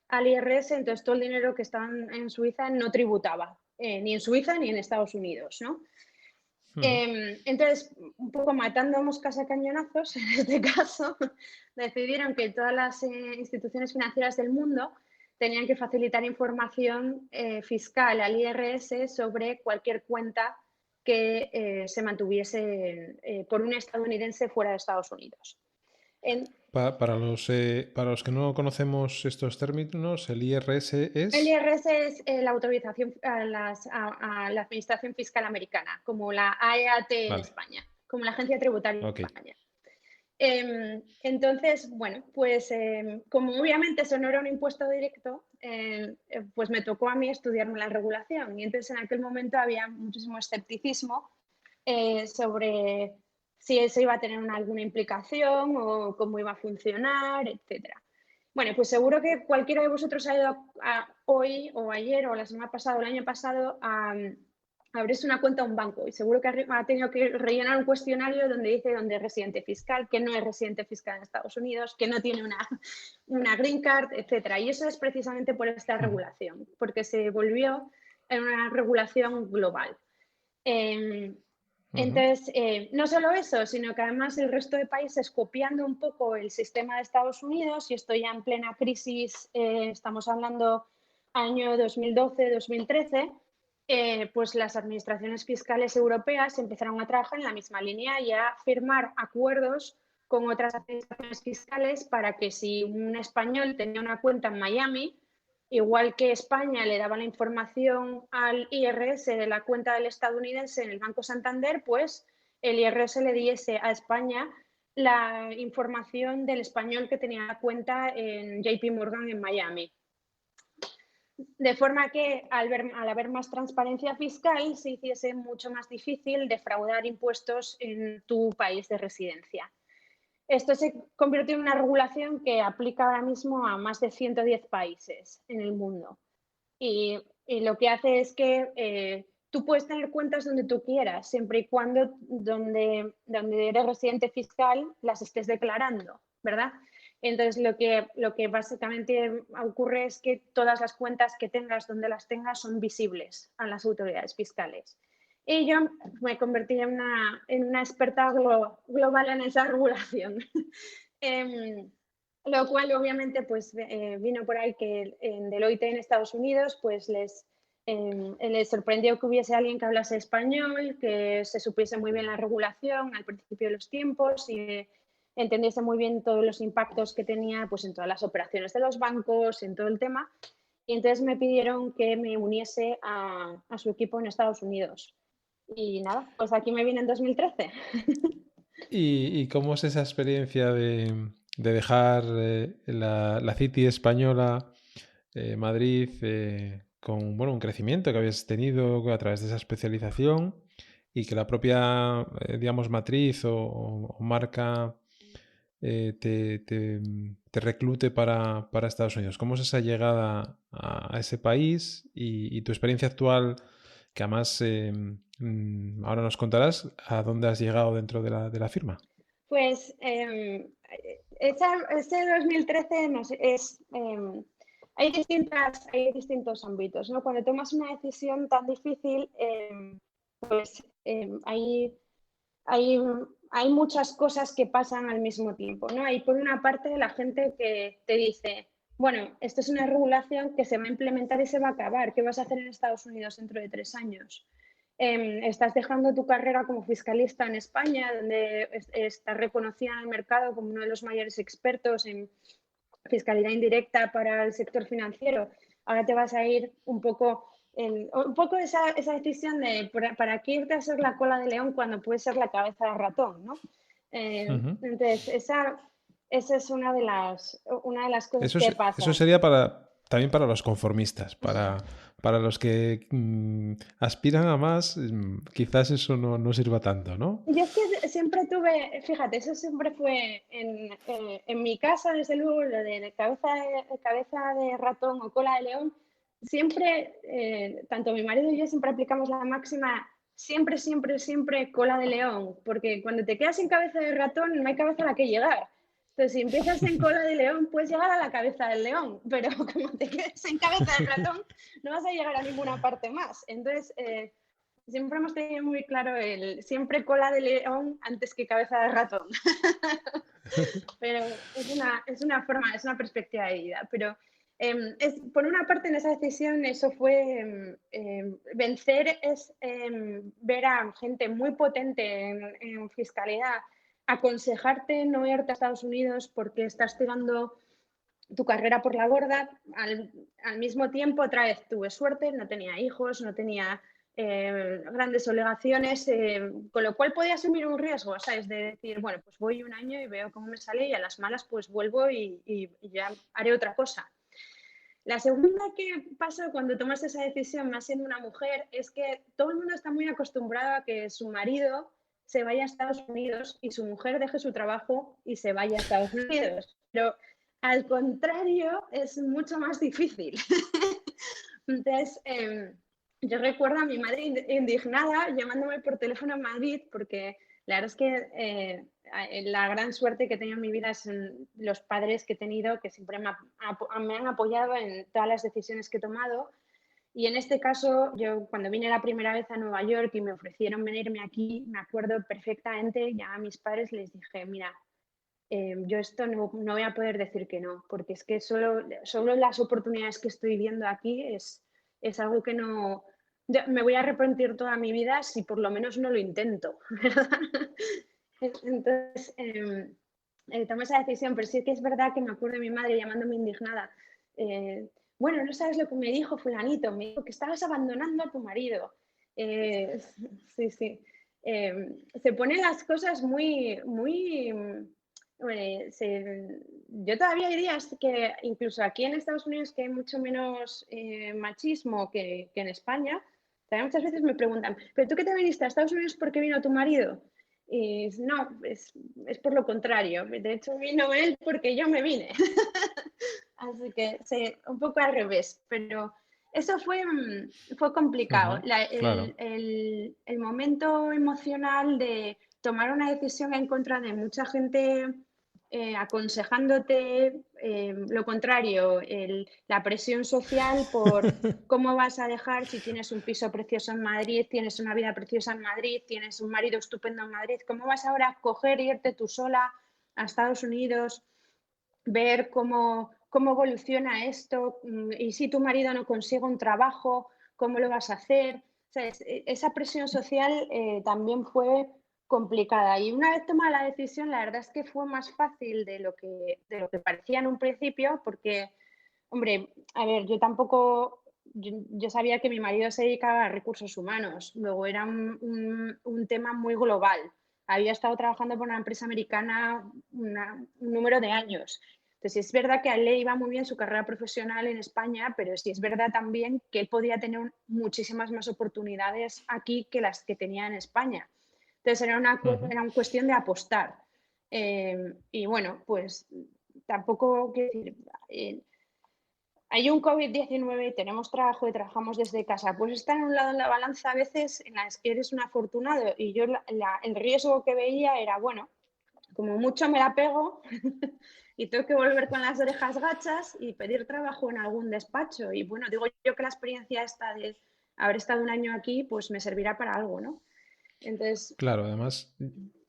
A: al IRS, entonces todo el dinero que estaba en Suiza no tributaba, ni en Suiza ni en Estados Unidos, ¿no? Entonces, un poco matando moscas a cañonazos, en este caso, decidieron que todas las instituciones financieras del mundo tenían que facilitar información fiscal al IRS sobre cualquier cuenta que se mantuviese por un estadounidense fuera de Estados Unidos.
B: Para los que no conocemos estos términos, el IRS es...
A: El IRS es la autorización a la Administración Fiscal Americana, como la AEAT en España, como la Agencia Tributaria en España. Entonces, bueno, pues como obviamente eso no era un impuesto directo, pues me tocó a mí estudiarme la regulación. Y entonces en aquel momento había muchísimo escepticismo sobre si eso iba a tener alguna implicación o cómo iba a funcionar, etcétera. Bueno, pues seguro que cualquiera de vosotros ha ido hoy o ayer o la semana pasada o el año pasado a abrirse una cuenta a un banco y seguro que ha tenido que rellenar un cuestionario donde dice dónde es residente fiscal, que no es residente fiscal en Estados Unidos, que no tiene una green card, etcétera. Y eso es precisamente por esta regulación, porque se volvió en una regulación global. Entonces, no solo eso, sino que además el resto de países copiando un poco el sistema de Estados Unidos, y esto ya en plena crisis, estamos hablando año 2012-2013, pues las administraciones fiscales europeas empezaron a trabajar en la misma línea y a firmar acuerdos con otras administraciones fiscales para que si un español tenía una cuenta en Miami, igual que España le daba la información al IRS de la cuenta del estadounidense en el Banco Santander, pues el IRS le diese a España la información del español que tenía la cuenta en JP Morgan en Miami. De forma que al haber más transparencia fiscal se hiciese mucho más difícil defraudar impuestos en tu país de residencia. Esto se convirtió en una regulación que aplica ahora mismo a más de 110 países en el mundo. Y lo que hace es que tú puedes tener cuentas donde tú quieras, siempre y cuando donde eres residente fiscal las estés declarando, ¿verdad? Entonces, lo que básicamente ocurre es que todas las cuentas que tengas, donde las tengas, son visibles a las autoridades fiscales. Y yo me convertí en una experta global en esa regulación. Lo cual obviamente pues vino por ahí que en Deloitte en Estados Unidos pues les sorprendió que hubiese alguien que hablase español, que se supiese muy bien la regulación al principio de los tiempos y entendiese muy bien todos los impactos que tenía pues en todas las operaciones de los bancos, en todo el tema. Y entonces me pidieron que me uniese a su equipo en Estados Unidos. Y nada, pues aquí me vine en 2013.
B: ¿Y cómo es esa experiencia de dejar la City española, Madrid, con bueno, un crecimiento que habías tenido a través de esa especialización y que la propia, digamos, matriz o marca te reclute para Estados Unidos? ¿Cómo es esa llegada a ese país y tu experiencia actual, que además ahora nos contarás a dónde has llegado dentro de la firma?
A: Pues ese 2013 hay distintos ámbitos, ¿no? Cuando tomas una decisión tan difícil, pues hay, hay muchas cosas que pasan al mismo tiempo, ¿no? Hay por una parte la gente que te dice, bueno, esto es una regulación que se va a implementar y se va a acabar. ¿Qué vas a hacer en Estados Unidos dentro de 3 años? Estás dejando tu carrera como fiscalista en España, donde estás reconocida en el mercado como uno de los mayores expertos en fiscalidad indirecta para el sector financiero. Ahora te vas a ir un poco esa decisión de para qué irte a ser la cola de león cuando puedes ser la cabeza de ratón, ¿no?
B: Ujú.
A: Entonces, esa es una de las cosas que
B: Eso
A: pasan.
B: sería también para los conformistas, para los que aspiran a más, quizás eso no sirva tanto, ¿no?
A: Yo es que siempre tuve, fíjate, eso siempre fue en mi casa, desde luego, lo de cabeza de ratón o cola de león, siempre, tanto mi marido y yo siempre aplicamos la máxima, siempre, siempre, siempre cola de león, porque cuando te quedas en cabeza de ratón no hay cabeza a la que llegar. Entonces, si empiezas en cola de león, puedes llegar a la cabeza del león, pero como te quedes en cabeza de ratón, no vas a llegar a ninguna parte más. Entonces, siempre hemos tenido muy claro siempre cola de león antes que cabeza de ratón. Pero es una forma, es una perspectiva de vida. Pero por una parte en esa decisión eso fue vencer, es ver a gente muy potente en fiscalidad aconsejarte no irte a Estados Unidos porque estás tirando tu carrera por la borda. Al mismo tiempo, otra vez tuve suerte, no tenía hijos, no tenía grandes obligaciones, con lo cual podía asumir un riesgo, ¿sabes? De decir, bueno, pues voy un año y veo cómo me sale y a las malas pues vuelvo y ya haré otra cosa. La segunda que pasa cuando tomas esa decisión, más siendo una mujer, es que todo el mundo está muy acostumbrado a que su marido se vaya a Estados Unidos y su mujer deje su trabajo y se vaya a Estados Unidos. Pero al contrario, es mucho más difícil. Entonces, yo recuerdo a mi madre indignada llamándome por teléfono a Madrid porque la verdad es que la gran suerte que he tenido en mi vida son los padres que he tenido que siempre me han apoyado en todas las decisiones que he tomado. Y en este caso, yo cuando vine la primera vez a Nueva York y me ofrecieron venirme aquí, me acuerdo perfectamente, ya a mis padres les dije, mira, yo esto no voy a poder decir que no, porque es que solo las oportunidades que estoy viendo aquí es algo que no, me voy a arrepentir toda mi vida si por lo menos no lo intento, ¿verdad? Entonces, tomé esa decisión, pero sí que es verdad que me acuerdo de mi madre llamándome indignada. bueno, no sabes lo que me dijo fulanito, me dijo que estabas abandonando a tu marido. Sí, sí. Se ponen las cosas muy, muy... yo todavía hay días que incluso aquí en Estados Unidos, que hay mucho menos machismo que en España, también muchas veces me preguntan, ¿pero tú qué te viniste a Estados Unidos porque vino tu marido? Y no, es por lo contrario. De hecho, vino él porque yo me vine. Así que sí, un poco al revés, pero eso fue complicado.
B: Ujú, claro.
A: El momento emocional de tomar una decisión en contra de mucha gente aconsejándote lo contrario, la presión social por cómo vas a dejar si tienes un piso precioso en Madrid, tienes una vida preciosa en Madrid, tienes un marido estupendo en Madrid, ¿cómo vas ahora a coger e irte tú sola a Estados Unidos? Ver cómo evoluciona esto y si tu marido no consigue un trabajo, ¿cómo lo vas a hacer? ¿Sabes? Esa presión social también fue complicada y una vez tomada la decisión, la verdad es que fue más fácil de lo que parecía en un principio porque, hombre, a ver, yo tampoco, yo sabía que mi marido se dedicaba a recursos humanos, luego era un tema muy global. Había estado trabajando por una empresa americana un número de años. Entonces, es verdad que a él le iba muy bien su carrera profesional en España, pero sí es verdad también que él podía tener muchísimas más oportunidades aquí que las que tenía en España. Entonces,
B: Ujú.
A: era una cuestión de apostar. Y bueno, pues tampoco, quiero decir, hay un COVID-19 y tenemos trabajo y trabajamos desde casa, pues está en un lado en la balanza a veces en las que eres un afortunado y yo el riesgo que veía era, bueno, como mucho me la pego y tengo que volver con las orejas gachas y pedir trabajo en algún despacho. Y bueno, digo yo que la experiencia esta de haber estado un año aquí, pues me servirá para algo, ¿no? Entonces,
B: Claro, además,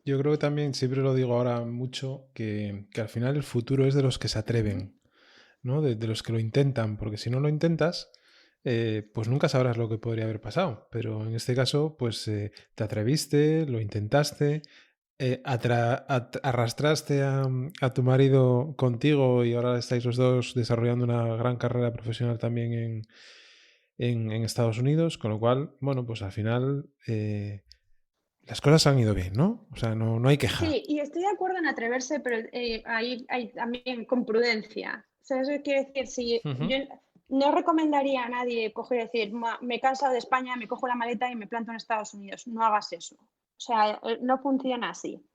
B: yo creo que también, siempre lo digo ahora mucho, que al final el futuro es de los que se atreven, ¿no? De los que lo intentan, porque si no lo intentas, pues nunca sabrás lo que podría haber pasado. Pero en este caso, pues te atreviste, lo intentaste, arrastraste a tu marido contigo y ahora estáis los dos desarrollando una gran carrera profesional también en Estados Unidos, con lo cual, bueno, pues al final las cosas han ido bien, ¿no? O sea, no hay queja.
A: sí, y estoy de acuerdo en atreverse, pero hay también con prudencia. ¿Sabes qué quiero decir? Si
B: Ujú,
A: yo no recomendaría a nadie coger y decir, me he cansado de España, me cojo la maleta y me planto en Estados Unidos. No hagas eso. O sea, no funciona así.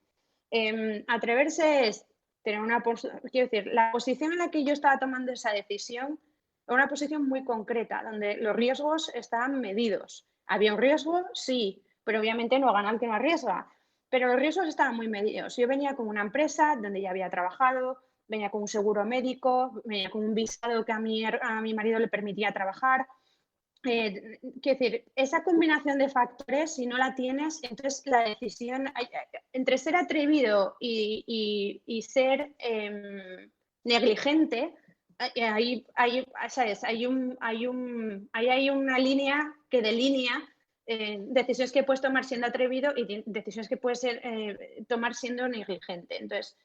A: Atreverse es tener quiero decir, la posición en la que yo estaba tomando esa decisión era una posición muy concreta, donde los riesgos estaban medidos. ¿Había un riesgo? Sí, pero obviamente no gana el que no arriesga. Pero los riesgos estaban muy medidos. Yo venía con una empresa donde ya había trabajado, venía con un seguro médico, venía con un visado que a mi marido le permitía trabajar. Quiero decir, esa combinación de factores, si no la tienes, entonces la decisión entre ser atrevido y ser negligente, ¿sabes? Ahí hay una línea que delinea decisiones que puedes tomar siendo atrevido y decisiones que puedes tomar siendo negligente. Entonces,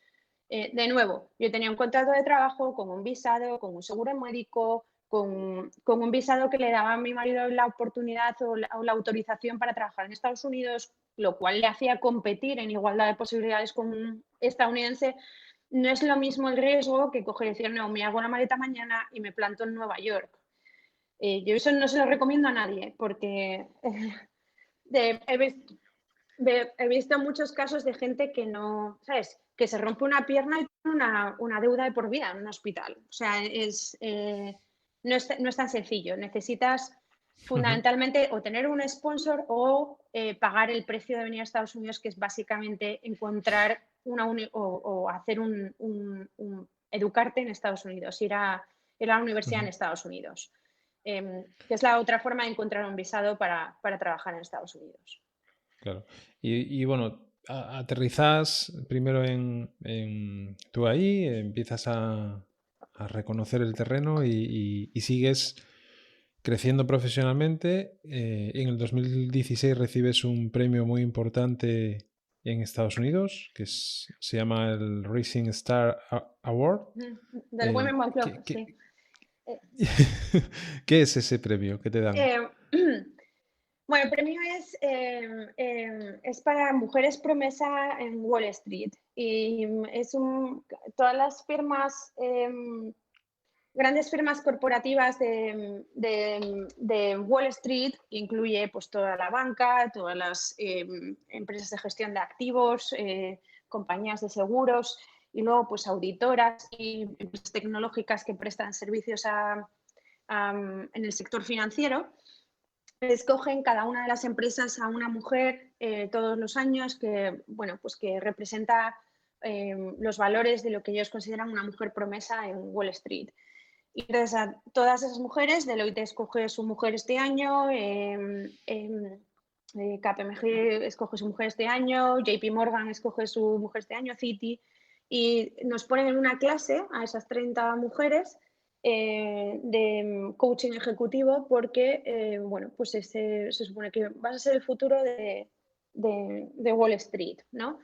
A: de nuevo, yo tenía un contrato de trabajo con un visado, con un seguro médico, con un visado que le daba a mi marido la oportunidad o la autorización para trabajar en Estados Unidos, lo cual le hacía competir en igualdad de posibilidades con un estadounidense. No es lo mismo el riesgo que coger y decir, no, me hago la maleta mañana y me planto en Nueva York. Yo eso no se lo recomiendo a nadie porque he visto, he visto muchos casos de gente que no, ¿sabes? Que se rompe una pierna y tiene una deuda de por vida en un hospital. O sea, no es tan sencillo. Necesitas
B: ujú,
A: fundamentalmente o tener un sponsor o pagar el precio de venir a Estados Unidos, que es básicamente encontrar o hacer educarte en Estados Unidos, ir a la universidad en
B: ujú.
A: Estados Unidos, que es la otra forma de encontrar un visado para trabajar en Estados Unidos.
B: Claro. Y bueno, aterrizas primero tú ahí, empiezas a reconocer el terreno y sigues creciendo profesionalmente. En el 2016 recibes un premio muy importante en Estados Unidos, se llama el Rising Star Award.
A: Del Women One Club,
B: ¿Qué,
A: sí. Eh,
B: ¿Qué es ese premio que te dan?
A: eh, bueno, el premio es para mujeres promesa en Wall Street y todas las firmas, grandes firmas corporativas de Wall Street, que incluye pues toda la banca, todas las empresas de gestión de activos, compañías de seguros y luego pues auditoras y empresas tecnológicas que prestan servicios en el sector financiero. Escogen cada una de las empresas a una mujer todos los años que, bueno, pues que representa los valores de lo que ellos consideran una mujer promesa en Wall Street. Y entonces a todas esas mujeres, Deloitte escoge su mujer este año, KPMG escoge su mujer este año, JP Morgan escoge su mujer este año, Citi, y nos ponen en una clase a esas 30 mujeres de coaching ejecutivo porque, bueno, pues se supone que va a ser el futuro de Wall Street, ¿no?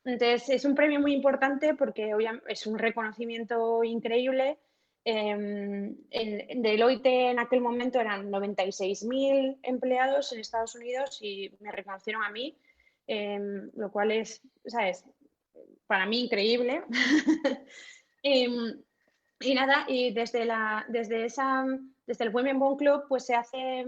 A: Entonces, es un premio muy importante porque es un reconocimiento increíble. En Deloitte en aquel momento eran 96.000 empleados en Estados Unidos y me reconocieron a mí, lo cual es, ¿sabes? Para mí increíble. Y nada, y desde el Women Bone Club, pues se hace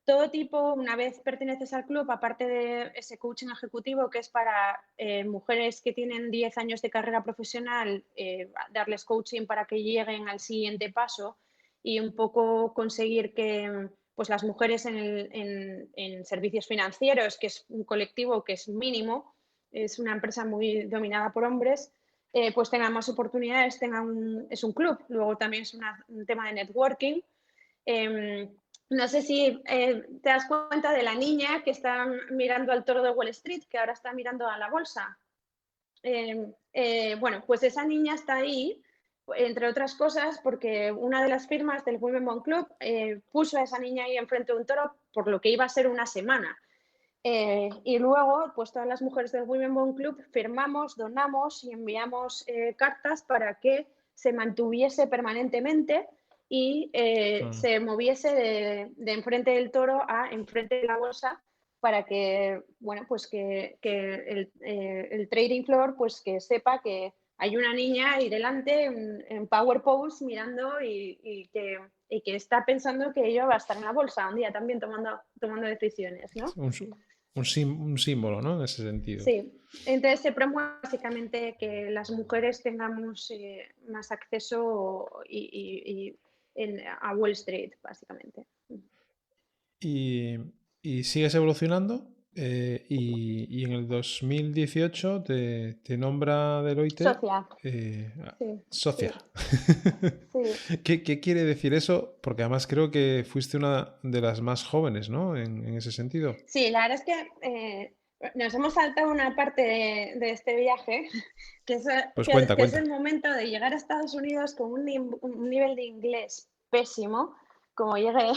A: todo tipo, una vez perteneces al club, aparte de ese coaching ejecutivo que es para mujeres que tienen 10 años de carrera profesional, darles coaching para que lleguen al siguiente paso y un poco conseguir que pues las mujeres en servicios financieros, que es un colectivo que es mínimo, es una empresa muy dominada por hombres, pues tengan más oportunidades, es un club, luego también es un tema de networking. Eh, no sé si te das cuenta de la niña que está mirando al toro de Wall Street, que ahora está mirando a la bolsa. Bueno, pues esa niña está ahí, entre otras cosas, porque una de las firmas del Women Bond Club puso a esa niña ahí enfrente de un toro por lo que iba a ser una semana. Y luego, pues todas las mujeres del Women Bond Club firmamos, donamos y enviamos cartas para que se mantuviese permanentemente y
B: Claro.
A: se moviese de enfrente del toro a enfrente de la bolsa para que, bueno, pues que el trading floor, pues que sepa que hay una niña ahí delante en Power Pose mirando y que está pensando que ella va a estar en la bolsa un día también tomando decisiones, ¿no?
B: Un símbolo, ¿no? En ese sentido.
A: Sí, entonces se promueve básicamente que las mujeres tengamos más acceso a Wall Street, básicamente.
B: Y, y sigues evolucionando. Y en el 2018 te nombra Deloitte
A: Socia,
B: eh,
A: sí,
B: socia.
A: sí, sí.
B: ¿Qué quiere decir eso? Porque además creo que fuiste una de las más jóvenes, ¿no? En ese sentido.
A: Sí, la verdad es que nos hemos saltado una parte de este viaje, que es,
B: Pues cuenta,
A: que es el
B: cuenta.
A: momento de llegar a Estados Unidos con un nivel de inglés pésimo, como llegué,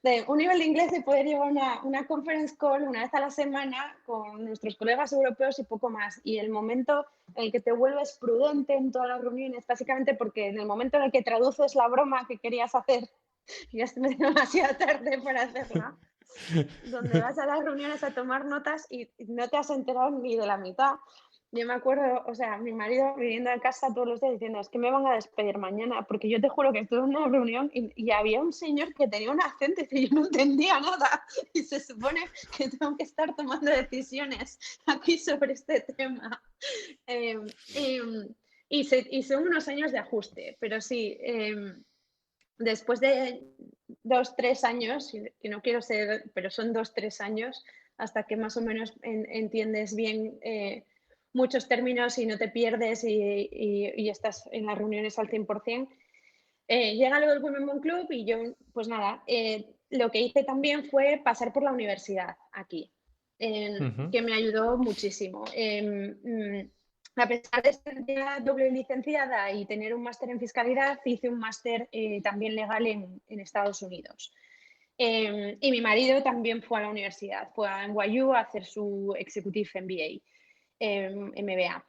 A: de un nivel de inglés de poder llevar una conference call una vez a la semana con nuestros colegas europeos y poco más. Y el momento en el que te vuelves prudente en todas las reuniones, básicamente porque en el momento en el que traduces la broma que querías hacer, ya es demasiado tarde para hacerla, donde vas a las reuniones a tomar notas y no te has enterado ni de la mitad. Yo me acuerdo, o sea, mi marido viniendo a casa todos los días diciendo, es que me van a despedir mañana, porque yo te juro que estuve en una reunión y había un señor que tenía un acento y yo no entendía nada. Y se supone que tengo que estar tomando decisiones aquí sobre este tema. Eh, y son unos años de ajuste, pero sí, después de 2, 3 años, que no quiero ser, pero son 2, 3 años, hasta que más o menos entiendes bien muchos términos y no te pierdes y estás en las reuniones al 100%. Llega lo del Women Bond Club y yo, pues nada, lo que hice también fue pasar por la universidad aquí,
B: Ujú.
A: que me ayudó muchísimo. A pesar de ser ya doble licenciada y tener un máster en fiscalidad, hice un máster también legal en Estados Unidos. Y mi marido también fue a la universidad, fue a NYU a hacer su Executive MBA, MBA.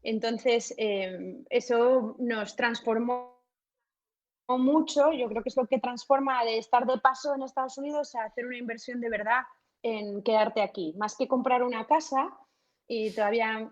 A: Entonces, eso nos transformó mucho, yo creo que es lo que transforma de estar de paso en Estados Unidos a hacer una inversión de verdad en quedarte aquí, más que comprar una casa. Y todavía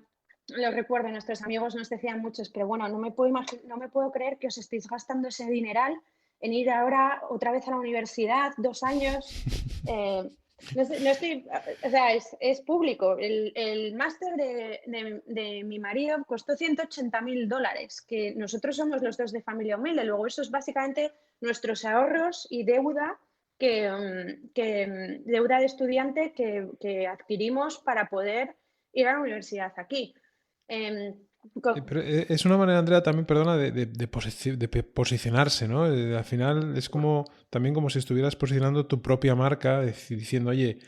A: lo recuerdo, nuestros amigos nos decían muchos, pero bueno, no me puedo creer que os estéis gastando ese dineral en ir ahora otra vez a la universidad, 2 años. eh, no estoy, o sea, es público. El máster de mi marido costó $180.000, que nosotros somos los dos de familia humilde. Luego eso es básicamente nuestros ahorros y deuda deuda de estudiante que adquirimos para poder ir a la universidad aquí. Em,
B: Pero es una manera, Andrea, también, perdona, de posicionarse, ¿no? Al final es como también como si estuvieras posicionando tu propia marca, diciendo, oye,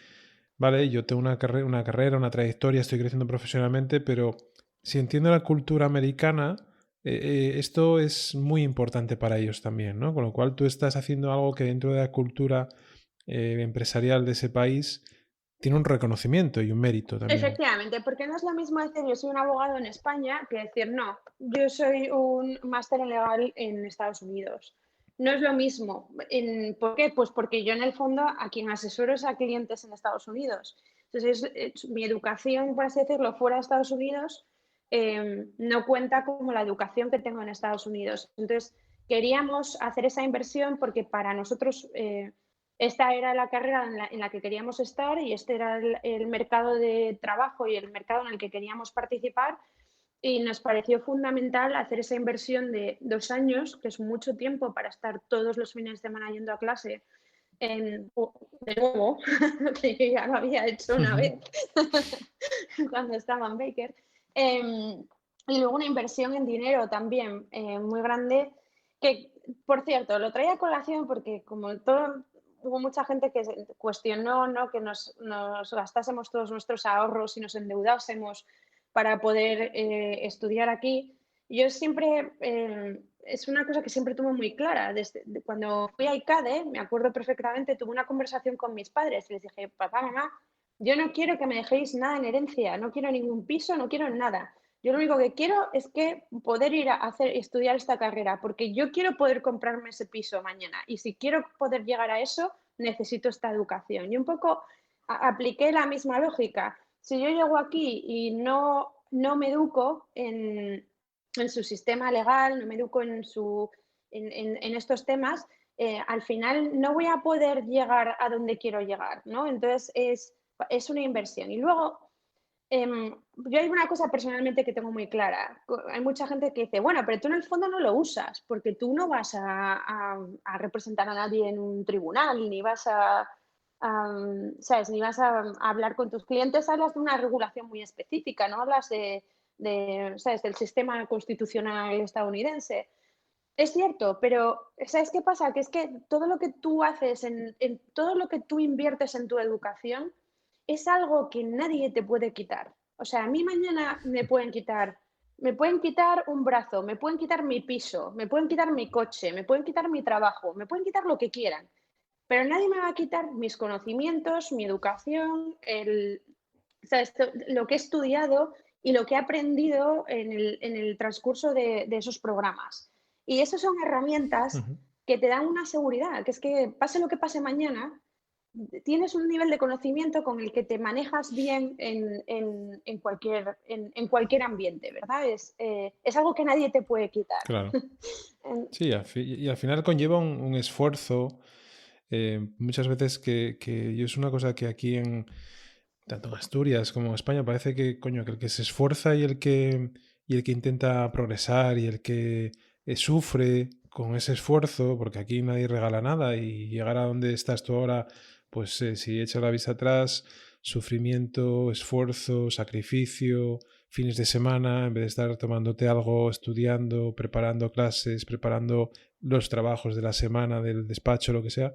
B: vale, yo tengo una carrera, una trayectoria, estoy creciendo profesionalmente, pero si entiendo la cultura americana, esto es muy importante para ellos también, ¿no? Con lo cual tú estás haciendo algo que dentro de la cultura empresarial de ese país tiene un reconocimiento y un mérito también.
A: Efectivamente, porque no es lo mismo decir yo soy un abogado en España que decir no, yo soy un máster en legal en Estados Unidos. No es lo mismo. ¿Por qué? Pues porque yo en el fondo a quien asesoro es a clientes en Estados Unidos. Entonces, mi educación, por así decirlo, fuera de Estados Unidos no cuenta como la educación que tengo en Estados Unidos. Entonces, queríamos hacer esa inversión porque para nosotros esta era la carrera en la que queríamos estar y este era el mercado de trabajo y el mercado en el que queríamos participar, y nos pareció fundamental hacer esa inversión de 2 años, que es mucho tiempo para estar todos los fines de semana yendo a clase de nuevo, que yo ya lo había hecho una vez cuando estaba en Baker. Y luego una inversión en dinero también muy grande, que, por cierto, lo traía a colación porque como todo, hubo mucha gente que cuestionó, ¿no?, que nos gastásemos todos nuestros ahorros y nos endeudásemos para poder estudiar aquí. Yo siempre, es una cosa que siempre tuve muy clara. Cuando fui a ICADE, me acuerdo perfectamente, tuve una conversación con mis padres y les dije, papá, mamá, yo no quiero que me dejéis nada en herencia, no quiero ningún piso, no quiero nada. Yo lo único que quiero es que poder ir a estudiar esta carrera, porque yo quiero poder comprarme ese piso mañana. Y si quiero poder llegar a eso, necesito esta educación. Y un poco apliqué la misma lógica. Si yo llego aquí y no me educo en su sistema legal, no me educo en estos temas, al final no voy a poder llegar a donde quiero llegar, ¿no? Entonces es una inversión. Y luego, yo hay una cosa personalmente que tengo muy clara. Hay mucha gente que dice, bueno, pero tú en el fondo no lo usas, porque tú no vas a representar a nadie en un tribunal, ni vas ¿sabes? Ni vas a hablar con tus clientes, hablas de una regulación muy específica, no hablas ¿sabes?, del sistema constitucional estadounidense. Es cierto, pero ¿sabes qué pasa? Que es que todo lo que tú haces, todo lo que tú inviertes en tu educación, es algo que nadie te puede quitar. O sea, a mí mañana me pueden quitar un brazo, me pueden quitar mi piso, me pueden quitar mi coche, me pueden quitar mi trabajo, me pueden quitar lo que quieran, pero nadie me va a quitar mis conocimientos, mi educación, ¿sabes?, lo que he estudiado y lo que he aprendido en el transcurso de esos programas. Y esas son herramientas
B: Ujú.
A: que te dan una seguridad, que es que pase lo que pase mañana, tienes un nivel de conocimiento con el que te manejas bien en cualquier ambiente, ¿verdad? Es algo que nadie te puede quitar.
B: Claro. Sí, y al final conlleva un esfuerzo, muchas veces que yo es una cosa que aquí tanto en Asturias como en España parece que, coño, que el que se esfuerza y el que intenta progresar y el que sufre con ese esfuerzo, porque aquí nadie regala nada y llegar a donde estás tú ahora, pues si echas la vista atrás, sufrimiento, esfuerzo, sacrificio, fines de semana, en vez de estar tomándote algo, estudiando, preparando clases, preparando los trabajos de la semana, del despacho, lo que sea.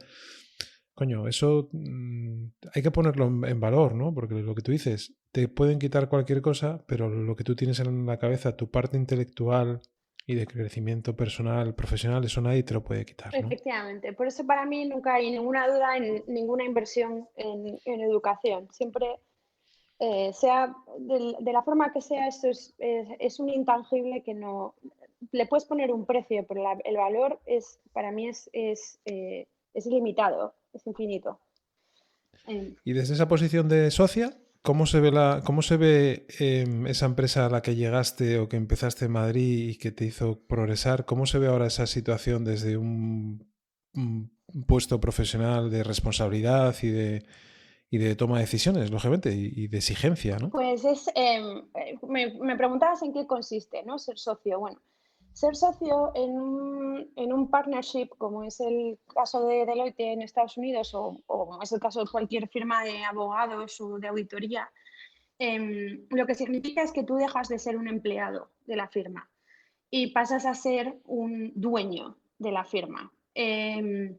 B: Coño, eso hay que ponerlo en valor, ¿no? Porque lo que tú dices, te pueden quitar cualquier cosa, pero lo que tú tienes en la cabeza, tu parte intelectual y de crecimiento personal, profesional, eso nadie te lo puede quitar, ¿no?
A: Efectivamente, por eso para mí nunca hay ninguna duda en ninguna inversión en educación. Siempre, sea de la forma que sea, esto es un intangible que no. le puedes poner un precio, pero el valor para mí es ilimitado, es infinito.
B: Y desde esa posición de socia, ¿cómo se ve esa empresa a la que llegaste o que empezaste en Madrid y que te hizo progresar? ¿Cómo se ve ahora esa situación desde un puesto profesional de responsabilidad y de toma de decisiones, lógicamente, y de exigencia, ¿no?
A: Pues me preguntabas en qué consiste, ¿no? Ser socio. Bueno, ser socio en un partnership, como es el caso de Deloitte en Estados Unidos o como es el caso de cualquier firma de abogados o de auditoría, lo que significa es que tú dejas de ser un empleado de la firma y pasas a ser un dueño de la firma. Se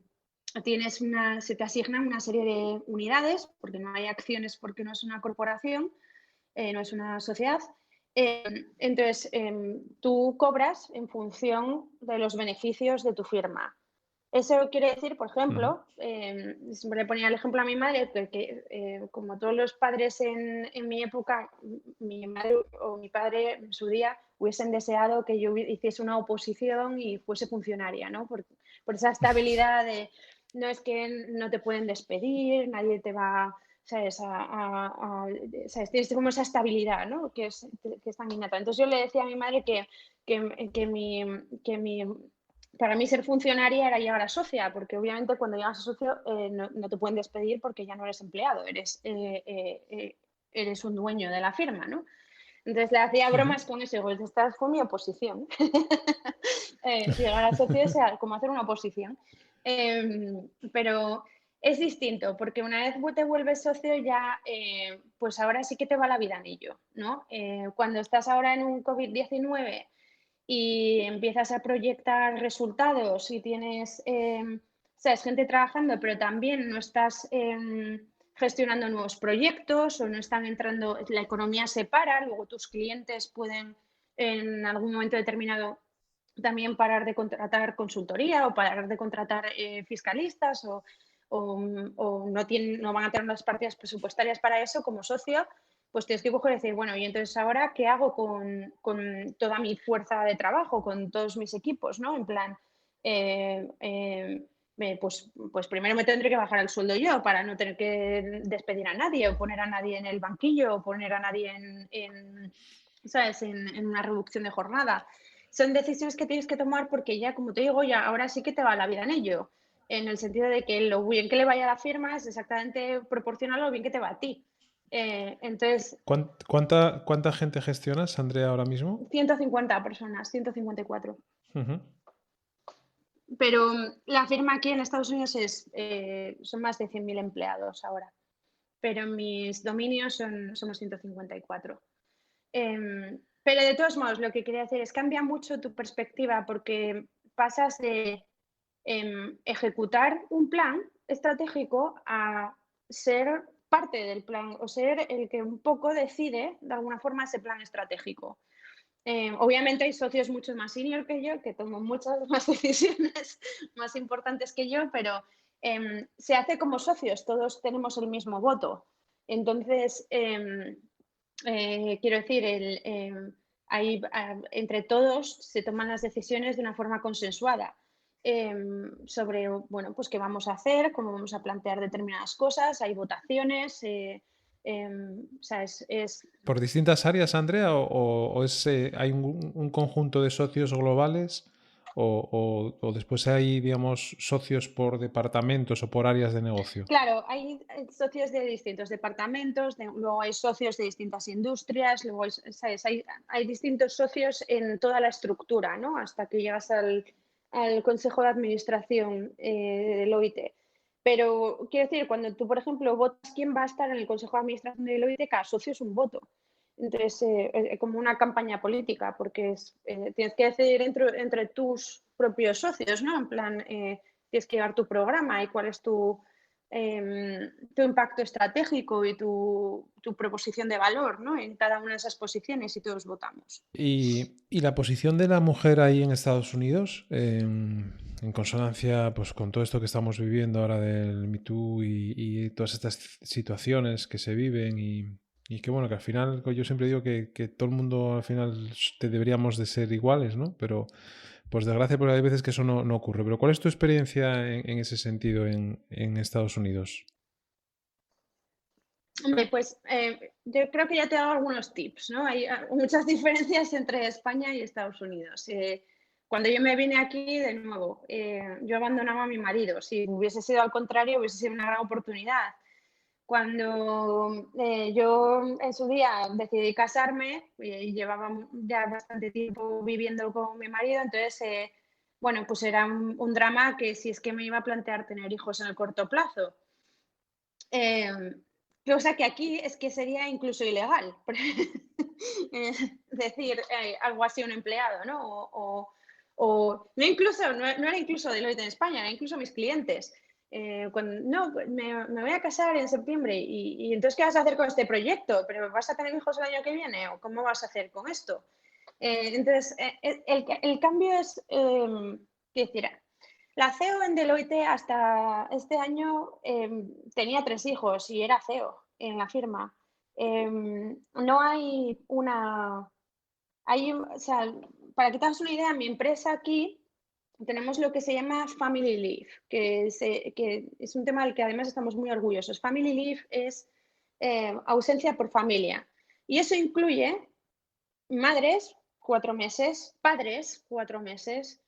A: te asignan una serie de unidades, porque no hay acciones, porque no es una corporación, no es una sociedad. Entonces, tú cobras en función de los beneficios de tu firma. Eso quiere decir, por
B: Ujú.
A: ejemplo, siempre le ponía el ejemplo a mi madre, como todos los padres en mi época, mi madre o mi padre en su día hubiesen deseado que yo hiciese una oposición y fuese funcionaria, ¿no? Por esa estabilidad de, no es que no te pueden despedir, nadie te va, ¿sabes? ¿Sabes? Tienes como esa estabilidad, ¿no? Que es tan innata. Entonces yo le decía a mi madre que para mí ser funcionaria era llegar a socia, porque obviamente cuando llegas a socio no te pueden despedir porque ya no eres empleado, eres un dueño de la firma, ¿no? Entonces le hacía
B: Ujú.
A: bromas con eso, digo, esta fue mi oposición. Llegar a socio es como hacer una oposición. Pero es distinto, porque una vez te vuelves socio ya, pues ahora sí que te va la vida en ello, ¿no? Cuando estás ahora en un COVID-19 y empiezas a proyectar resultados y tienes, sabes, gente trabajando, pero también no estás gestionando nuevos proyectos o no están entrando, la economía se para, luego tus clientes pueden en algún momento determinado también parar de contratar consultoría o parar de contratar fiscalistas o no van a tener las partidas presupuestarias para eso como socio, pues tienes que coger y decir, bueno, y entonces ahora, ¿qué hago con toda mi fuerza de trabajo, con todos mis equipos, ¿no? En plan, eh, eh, pues primero me tendré que bajar el sueldo yo para no tener que despedir a nadie o poner a nadie en el banquillo o poner a nadie ¿sabes? En una reducción de jornada. Son decisiones que tienes que tomar porque ya, como te digo, ya ahora sí que te va la vida en ello, en el sentido de que lo bien que le vaya a la firma es exactamente proporcional a lo bien que te va a ti. Entonces,
B: ¿Cuánta gente gestionas, Andrea, ahora mismo?
A: 150 personas, 154.
B: Ujú.
A: Pero la firma aquí en Estados Unidos son más de 100.000 empleados ahora, pero en mis dominios somos 154. Pero de todos modos, lo que quería decir es cambia mucho tu perspectiva porque pasas de ejecutar un plan estratégico a ser parte del plan o ser el que un poco decide de alguna forma ese plan estratégico. Obviamente hay socios mucho más senior que yo, que toman muchas más decisiones más importantes que yo, pero se hace como socios, todos tenemos el mismo voto. Entonces, quiero decir, entre todos se toman las decisiones de una forma consensuada sobre, bueno, pues qué vamos a hacer, cómo vamos a plantear determinadas cosas, hay votaciones, o sea,
B: ¿Por distintas áreas, Andrea, hay un conjunto de socios globales o después hay, digamos, socios por departamentos o por áreas de negocio?
A: claro, hay socios de distintos departamentos, luego hay socios de distintas industrias, luego ¿sabes? Hay distintos socios en toda la estructura, ¿no? Hasta que llegas al Consejo de Administración de Deloitte. Pero quiero decir, cuando tú, por ejemplo, votas quién va a estar en el Consejo de Administración de Deloitte, cada socio es un voto. Entonces, como una campaña política, porque tienes que decidir entre tus propios socios, ¿no? En plan, tienes que llevar tu programa y cuál es tu impacto estratégico y tu proposición de valor, ¿no? En cada una de esas posiciones y todos votamos.
B: Y la posición de la mujer ahí en Estados Unidos, en consonancia pues, con todo esto que estamos viviendo ahora del Me Too y todas estas situaciones que se viven Y que bueno, que al final yo siempre digo que todo el mundo al final deberíamos de ser iguales, ¿no? Pero pues desgracia, porque hay veces que eso no ocurre. Pero ¿cuál es tu experiencia en ese sentido en Estados Unidos?
A: Hombre, pues yo creo que ya te he dado algunos tips, ¿no? Hay muchas diferencias entre España y Estados Unidos. Cuando yo me vine aquí, de nuevo, yo abandonaba a mi marido. Si hubiese sido al contrario, hubiese sido una gran oportunidad. Cuando yo en su día decidí casarme y llevaba ya bastante tiempo viviendo con mi marido, entonces, bueno, pues era un drama que si es que me iba a plantear tener hijos en el corto plazo. Eh, Cosa que aquí es que sería incluso ilegal. Decir algo así a un empleado, ¿no? No, incluso, no era incluso Deloitte en España, era incluso mis clientes. No, pues me voy a casar en septiembre y entonces, ¿qué vas a hacer con este proyecto? ¿Pero vas a tener hijos el año que viene? ¿O cómo vas a hacer con esto? Entonces, el cambio es, ¿qué decir? La CEO en Deloitte hasta este año tenía 3 hijos y era CEO en la firma. No hay una... o sea, para que te hagas una idea, mi empresa aquí tenemos lo que se llama Family Leave, que es un tema del que además estamos muy orgullosos. Family Leave es ausencia por familia. Y eso incluye madres, 4 meses, padres, 4 meses,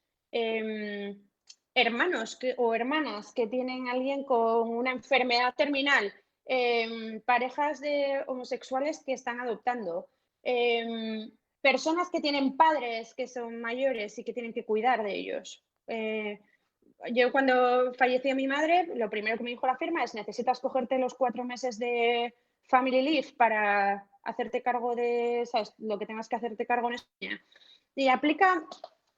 A: hermanos o hermanas que tienen alguien con una enfermedad terminal, parejas de homosexuales que están adoptando, personas que tienen padres que son mayores y que tienen que cuidar de ellos. Yo cuando falleció mi madre, lo primero que me dijo la firma es necesitas cogerte los 4 meses de family leave para hacerte cargo de, ¿sabes?, lo que tengas que hacerte cargo en España. Y aplica,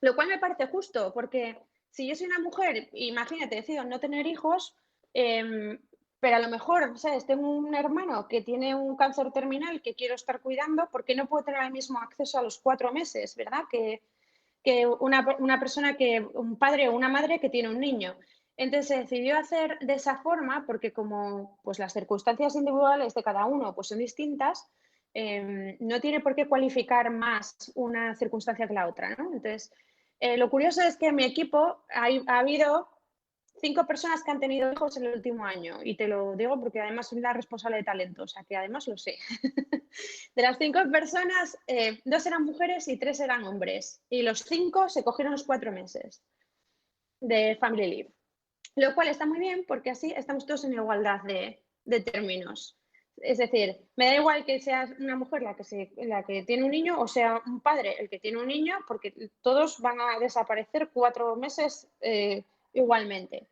A: lo cual me parece justo, porque si yo soy una mujer, imagínate, decido no tener hijos, pero a lo mejor, ¿sabes?, tengo un hermano que tiene un cáncer terminal que quiero estar cuidando, porque no puedo tener el mismo acceso a los 4 meses, ¿verdad? Que una persona un padre o una madre que tiene un niño. Entonces se decidió hacer de esa forma porque como pues las circunstancias individuales de cada uno pues son distintas, no tiene por qué cualificar más una circunstancia que la otra, ¿no? Entonces, lo curioso es que en mi equipo ha habido 5 personas que han tenido hijos en el último año y te lo digo porque además soy la responsable de talento, o sea que además lo sé. De las 5 personas, 2 eran mujeres y 3 eran hombres. Y los 5 se cogieron los 4 meses de Family Leave. Lo cual está muy bien porque así estamos todos en igualdad de términos. Es decir, me da igual que sea una mujer la que tiene un niño o sea un padre el que tiene un niño, porque todos van a desaparecer 4 meses igualmente.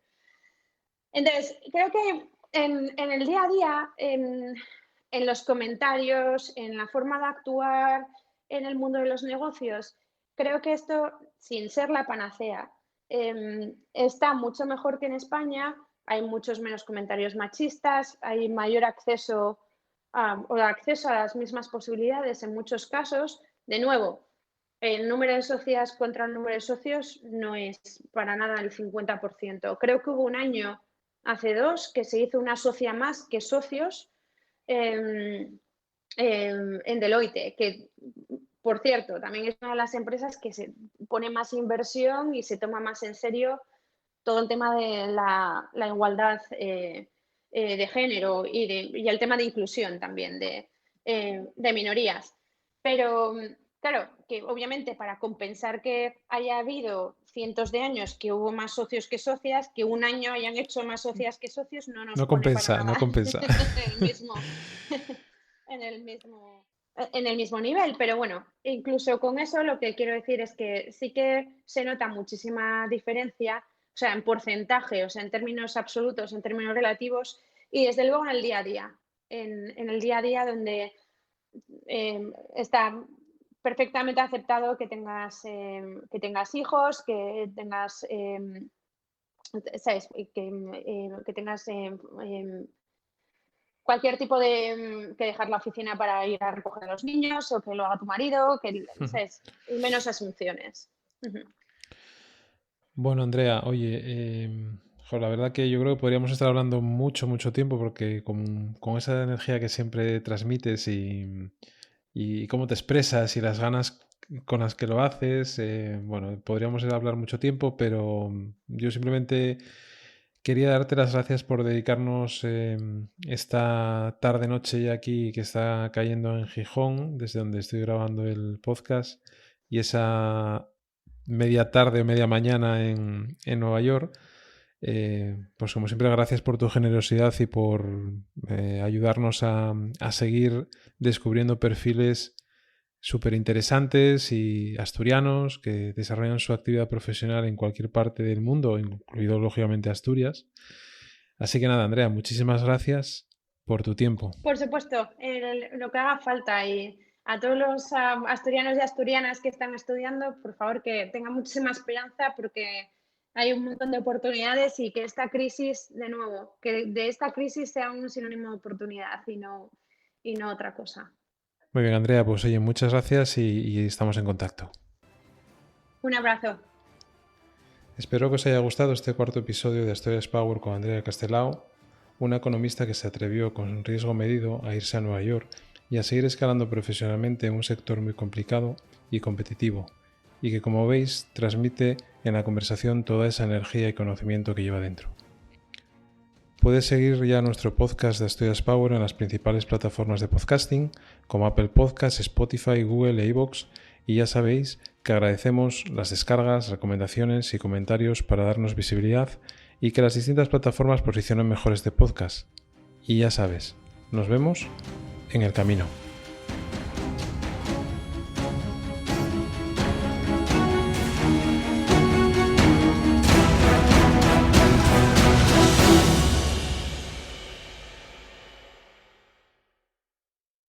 A: Entonces, creo que en el día a día, en los comentarios, en la forma de actuar en el mundo de los negocios, creo que esto, sin ser la panacea, está mucho mejor que en España. Hay muchos menos comentarios machistas, hay mayor acceso o acceso a las mismas posibilidades en muchos casos. De nuevo, el número de socias contra el número de socios no es para nada el 50%. Creo que hubo un año, hace 2, que se hizo una socia más que socios en Deloitte, que por cierto, también es una de las empresas que se pone más inversión y se toma más en serio todo el tema de la igualdad de género y el tema de inclusión también de minorías. Pero claro, que obviamente para compensar que haya habido cientos de años que hubo más socios que socias, que un año hayan hecho más socias que socios, no nos
B: No
A: pone para
B: compensa, no
A: nada
B: compensa.
A: el mismo, en el mismo nivel. Pero bueno, incluso con eso lo que quiero decir es que sí que se nota muchísima diferencia, o sea, en porcentaje, o sea, en términos absolutos, en términos relativos, y desde luego en el día a día, en el día a día donde está perfectamente aceptado que tengas hijos, que tengas, ¿sabes? Que tengas cualquier tipo de que dejar la oficina para ir a recoger a los niños o que lo haga tu marido, ¿sabes? Y menos asunciones. Ujú.
B: Bueno, Andrea, oye, La verdad que yo creo que podríamos estar hablando mucho, mucho tiempo porque con esa energía que siempre transmites y cómo te expresas y las ganas con las que lo haces, bueno, podríamos hablar mucho tiempo, pero yo simplemente quería darte las gracias por dedicarnos esta tarde-noche ya aquí que está cayendo en Gijón, desde donde estoy grabando el podcast, y esa media tarde o media mañana en Nueva York. Pues como siempre, gracias por tu generosidad y por ayudarnos a seguir descubriendo perfiles súper interesantes y asturianos que desarrollan su actividad profesional en cualquier parte del mundo, incluido lógicamente Asturias. Así que nada, Andrea, muchísimas gracias por tu tiempo.
A: Por supuesto, lo que haga falta, y a todos los asturianos y asturianas que están estudiando, por favor, que tengan muchísima esperanza porque hay un montón de oportunidades y que esta crisis, de nuevo, que de esta crisis sea un sinónimo de oportunidad y no otra cosa.
B: Muy bien, Andrea, pues oye, muchas gracias y estamos en contacto.
A: Un abrazo.
B: Espero que os haya gustado este cuarto episodio de Asturias Power con Andrea Castelao, una economista que se atrevió con riesgo medido a irse a Nueva York y a seguir escalando profesionalmente en un sector muy complicado y competitivo, y que, como veis, transmite en la conversación toda esa energía y conocimiento que lleva dentro. Puedes seguir ya nuestro podcast de Asturias Power en las principales plataformas de podcasting como Apple Podcasts, Spotify, Google e iVoox, y ya sabéis que agradecemos las descargas, recomendaciones y comentarios para darnos visibilidad y que las distintas plataformas posicionen mejor este podcast. Y ya sabes, nos vemos en el camino.